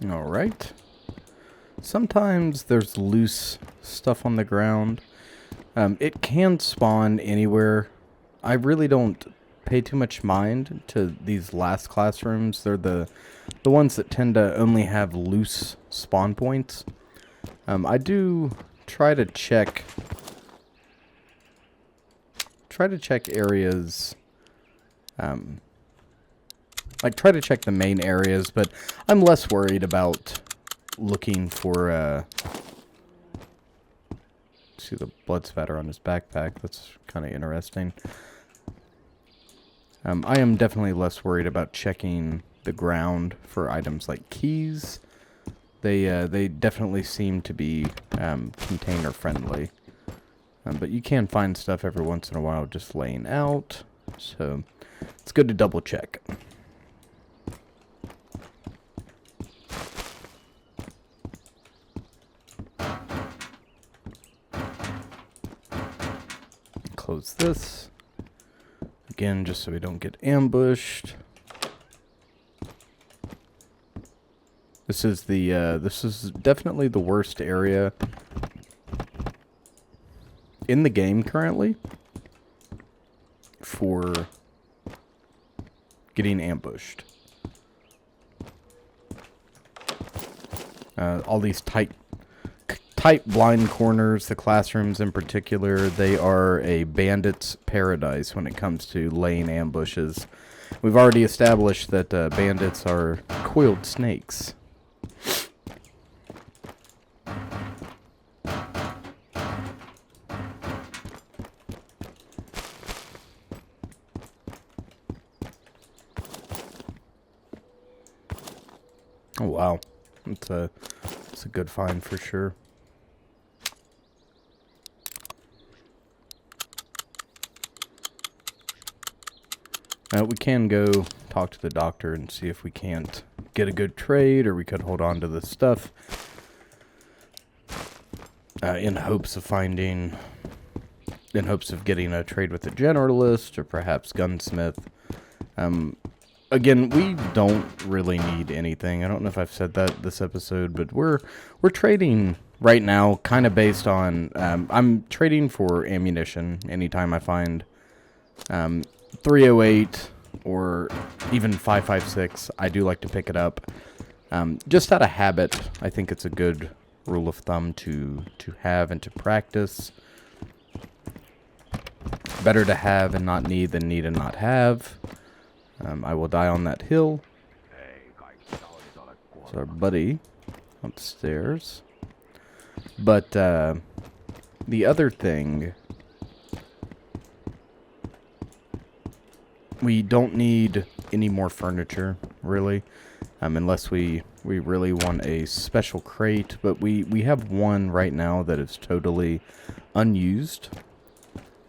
Alright. Sometimes there's loose stuff on the ground. It can spawn anywhere. I really don't pay too much mind to these last classrooms. They're the ones that tend to only have loose spawn points. I do try to check areas. Like try to check the main areas, but I'm less worried about looking for see the blood spatter on his backpack. That's kind of interesting. I am definitely less worried about checking the ground for items like keys. They definitely seem to be container friendly. But you can find stuff every once in a while just laying out. So it's good to double check. Close this. Again, just so we don't get ambushed. This is definitely the worst area in the game currently for getting ambushed. All these tight blind corners, the classrooms in particular, they are a bandit's paradise when it comes to laying ambushes. We've already established that bandits are coiled snakes. Oh wow, it's a good find for sure. We can go talk to the doctor and see if we can't get a good trade, or we could hold on to this stuff in hopes of getting a trade with a generalist or perhaps gunsmith. Again, we don't really need anything. I don't know if I've said that this episode, but we're trading right now kind of based on I'm trading for ammunition anytime I find 308 or even 5.56. I do like to pick it up. Just out of habit, I think it's a good rule of thumb to have and to practice. Better to have and not need than need and not have. I will die on that hill. It's our buddy upstairs. But the other thing, we don't need any more furniture, really, unless we really want a special crate. But we have one right now that is totally unused,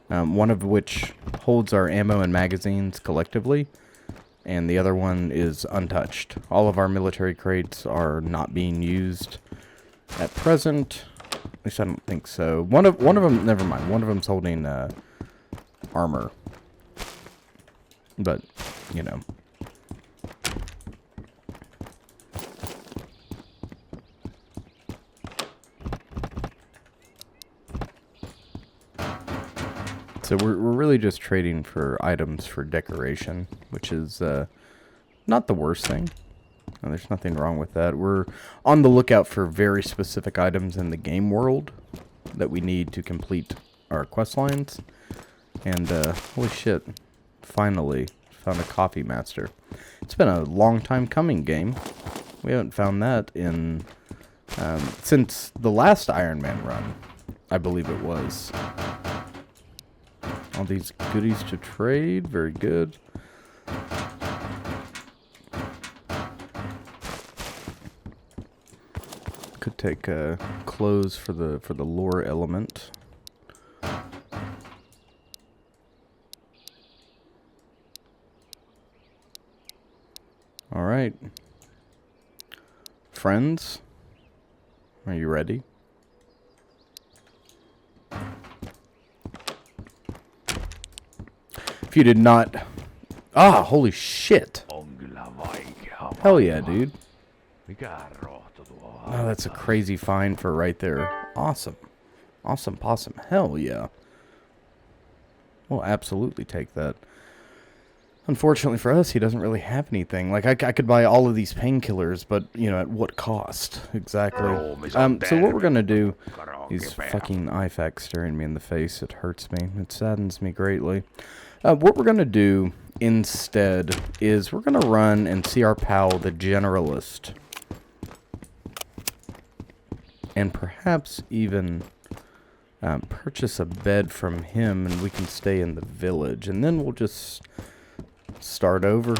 one of which holds our ammo and magazines collectively, and the other one is untouched. All of our military crates are not being used at present. At least I don't think so. One of them, never mind. One of them's holding armor. But, you know. So we're really just trading for items for decoration, which is not the worst thing. And there's nothing wrong with that. We're on the lookout for very specific items in the game world that we need to complete our quest lines. And holy shit, finally found a coffee master. It's been a long time coming, game. We haven't found that in since the last Iron Man run, I believe it was. All these goodies to trade, very good. Could take clothes for the lore element. All right, friends, are you ready? If you did not... Ah, holy shit. Hell yeah, dude. Oh, that's a crazy find for right there. Awesome. Awesome possum. Hell yeah. We'll absolutely take that. Unfortunately for us, he doesn't really have anything. Like, I could buy all of these painkillers, but, you know, at what cost? Exactly. So what we're going to do... These fucking IFACs staring me in the face. It hurts me. It saddens me greatly. What we're going to do instead is we're going to run and see our pal, the Generalist. And perhaps even purchase a bed from him, and we can stay in the village. And then we'll just start over.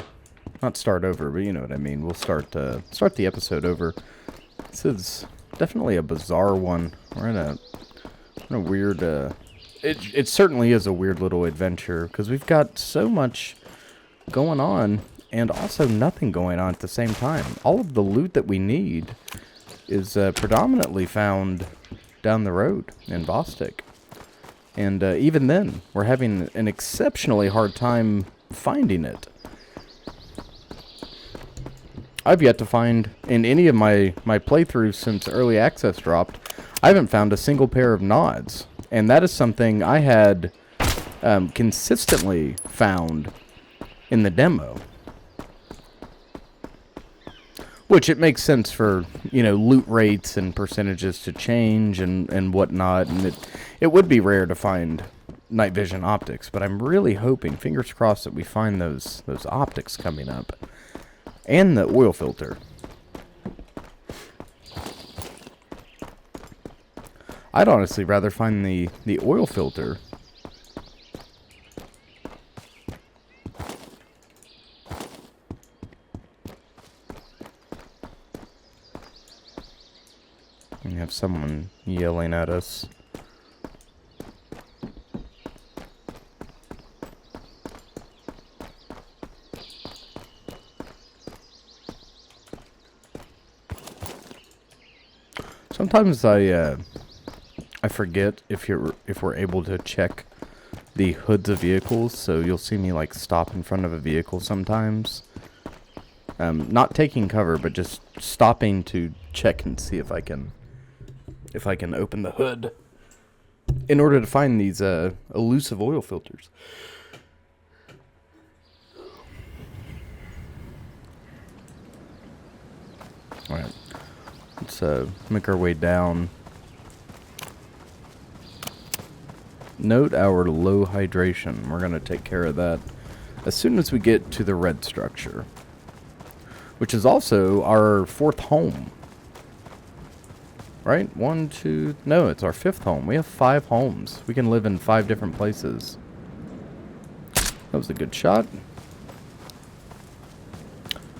Not start over, but you know what I mean. We'll start the episode over. This is definitely a bizarre one. We're in a weird... It certainly is a weird little adventure, because we've got so much going on, and also nothing going on at the same time. All of the loot that we need is predominantly found down the road in Vostok. And even then, we're having an exceptionally hard time finding it. I've yet to find, in any of my playthroughs since Early Access dropped, I haven't found a single pair of nods. And that is something I had consistently found in the demo. Which it makes sense for, you know, loot rates and percentages to change and whatnot. And it would be rare to find night vision optics. But I'm really hoping, fingers crossed, that we find those optics coming up. And the oil filter. I'd honestly rather find the oil filter. We have someone yelling at us. Sometimes I forget if we're able to check the hoods of vehicles, so you'll see me like stop in front of a vehicle sometimes. Not taking cover, but just stopping to check and see if I can open the hood in order to find these elusive oil filters. All right, let's make our way down. Note our low hydration. We're going to take care of that as soon as we get to the red structure, which is also our 4th home. Right? 1, 2... No, it's our 5th home. We have 5 homes. We can live in 5 different places. That was a good shot.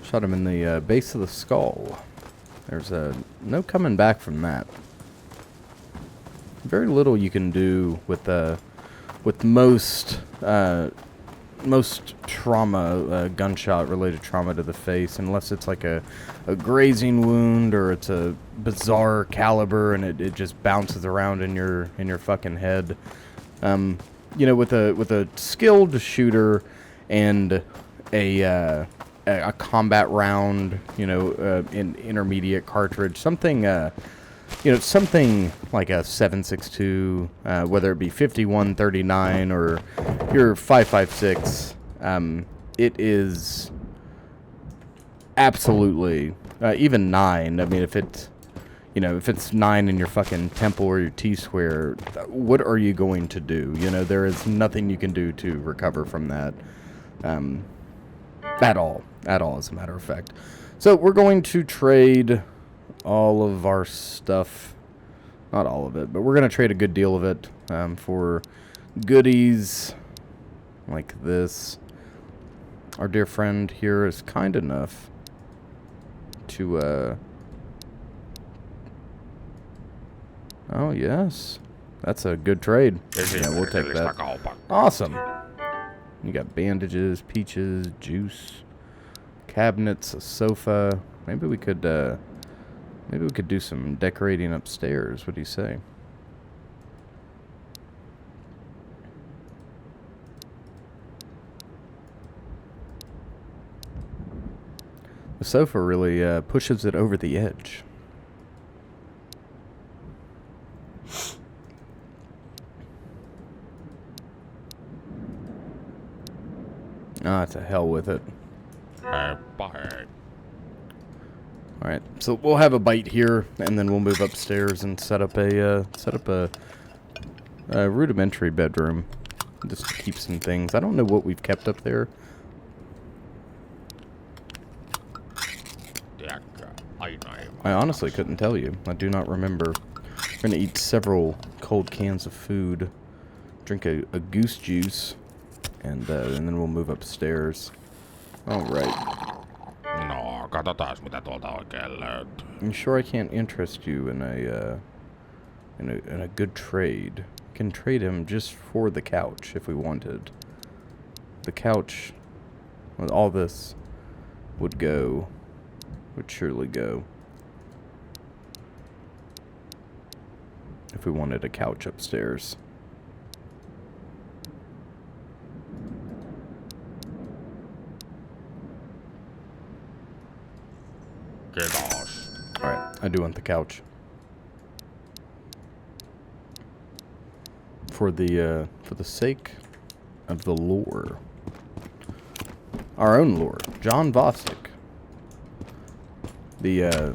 Shot him in the base of the skull. There's no coming back from that. Very little you can do with most trauma, gunshot-related trauma to the face, unless it's like a grazing wound or it's a bizarre caliber and it just bounces around in your fucking head. You know, with a skilled shooter and a combat round, you know, an intermediate cartridge, something something like a 7.62, whether it be 51.39 or your 5.56, it is absolutely even 9. I mean, if it's 9 in your fucking temple or your T-square, what are you going to do? You know, there is nothing you can do to recover from that, at all, as a matter of fact. So we're going to trade all of our stuff, not all of it, but we're going to trade a good deal of it for goodies like this. Our dear friend here is kind enough to oh yes, that's a good trade. Yeah, we'll take that. Awesome. You got bandages, peaches, juice, cabinets, a sofa. Maybe we could do some decorating upstairs. What do you say? The sofa really pushes it over the edge. Ah, to hell with it. Heippa hei. Alright, so we'll have a bite here, and then we'll move upstairs and set up a rudimentary bedroom. Just to keep some things. I don't know what we've kept up there. Tiedätkö, aina ei I honestly couldn't tell you. I do not remember. We're gonna eat several cold cans of food, drink a goose juice, and then we'll move upstairs. All right. No, katsotaas mitä tuolta oikein löytyy. I'm sure I can't interest you in a good trade. Can trade him just for the couch if we wanted. The couch, well, all this would surely go. If we wanted a couch upstairs. Kiitos. Alright, I do want the couch. For the sake of the lore. Our own lore. John Vostok. The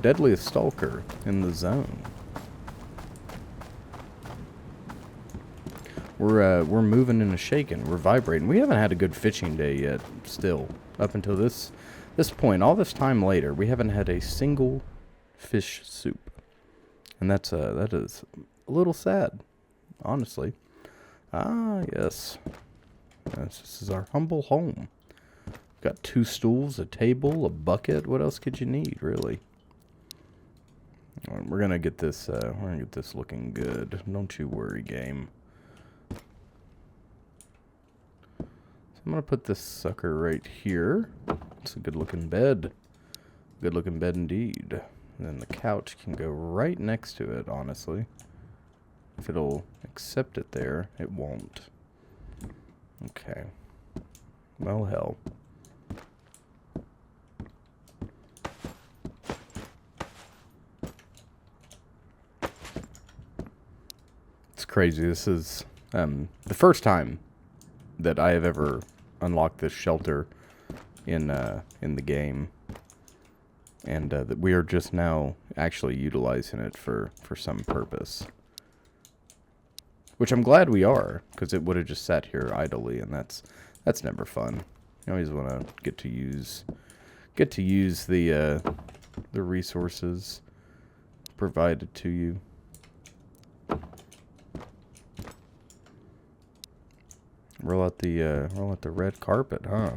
deadliest stalker in the zone. We're moving and shaking. We're vibrating. We haven't had a good fishing day yet, still. Up until this point, all this time later, we haven't had a single fish soup. And that is a little sad, honestly. Ah, yes. This is our humble home. Got 2 stools, a table, a bucket. What else could you need, really? All right, we're gonna get this looking good. Don't you worry, game. I'm going to put this sucker right here. It's a good-looking bed. Good-looking bed indeed. And then the couch can go right next to it, honestly. If it'll accept it there, it won't. Okay. Well, hell. It's crazy. This is the first time that I have ever unlocked this shelter in the game, and that we are just now actually utilizing it for some purpose, which I'm glad we are, because it would have just sat here idly, and that's never fun. You always want to get to use the resources provided to you. Roll out the red carpet, huh?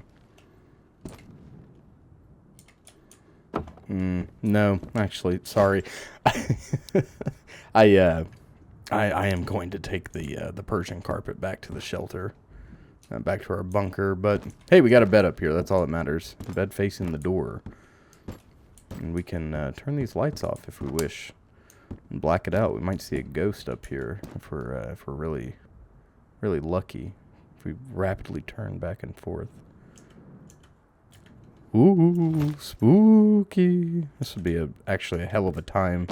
No, actually, sorry. I am going to take the Persian carpet back to the shelter, back to our bunker. But hey, we got a bed up here. That's all that matters. A bed facing the door, and we can turn these lights off if we wish, and black it out. We might see a ghost up here if we're really lucky. If we rapidly turn back and forth. Ooh, spooky. This would be actually a hell of a time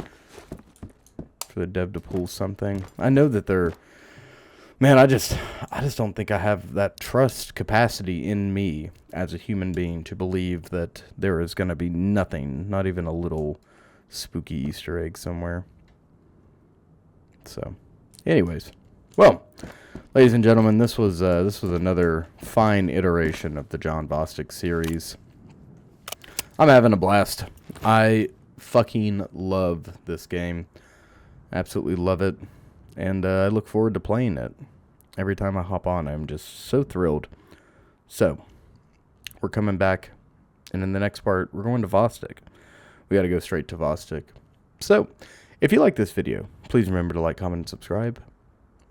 for the dev to pull something. I know that they're... Man, I just don't think I have that trust capacity in me as a human being to believe that there is going to be nothing, not even a little spooky Easter egg somewhere. So, anyways. Well... Ladies and gentlemen, this was another fine iteration of the John Vostok series. I'm having a blast. I fucking love this game. Absolutely love it. And I look forward to playing it. Every time I hop on, I'm just so thrilled. So, we're coming back. And in the next part, we're going to Vostok. We got to go straight to Vostok. So, if you like this video, please remember to like, comment, and subscribe.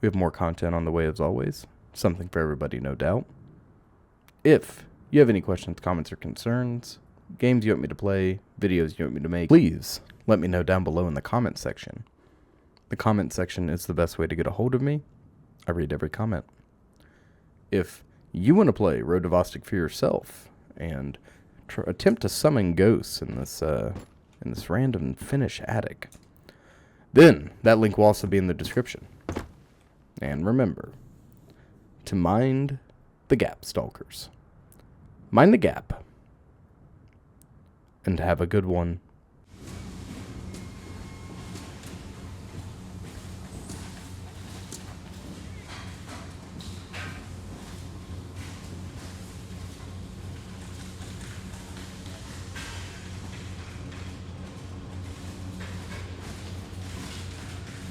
We have more content on the way as always. Something for everybody, no doubt. If you have any questions, comments, or concerns, games you want me to play, videos you want me to make, please let me know down below in the comment section. The comment section is the best way to get a hold of me. I read every comment. If you want to play Road to Vostok for yourself and attempt to summon ghosts in this random Finnish attic, then that link will also be in the description. And remember to mind the gap, stalkers. mind the gap, and have a good one.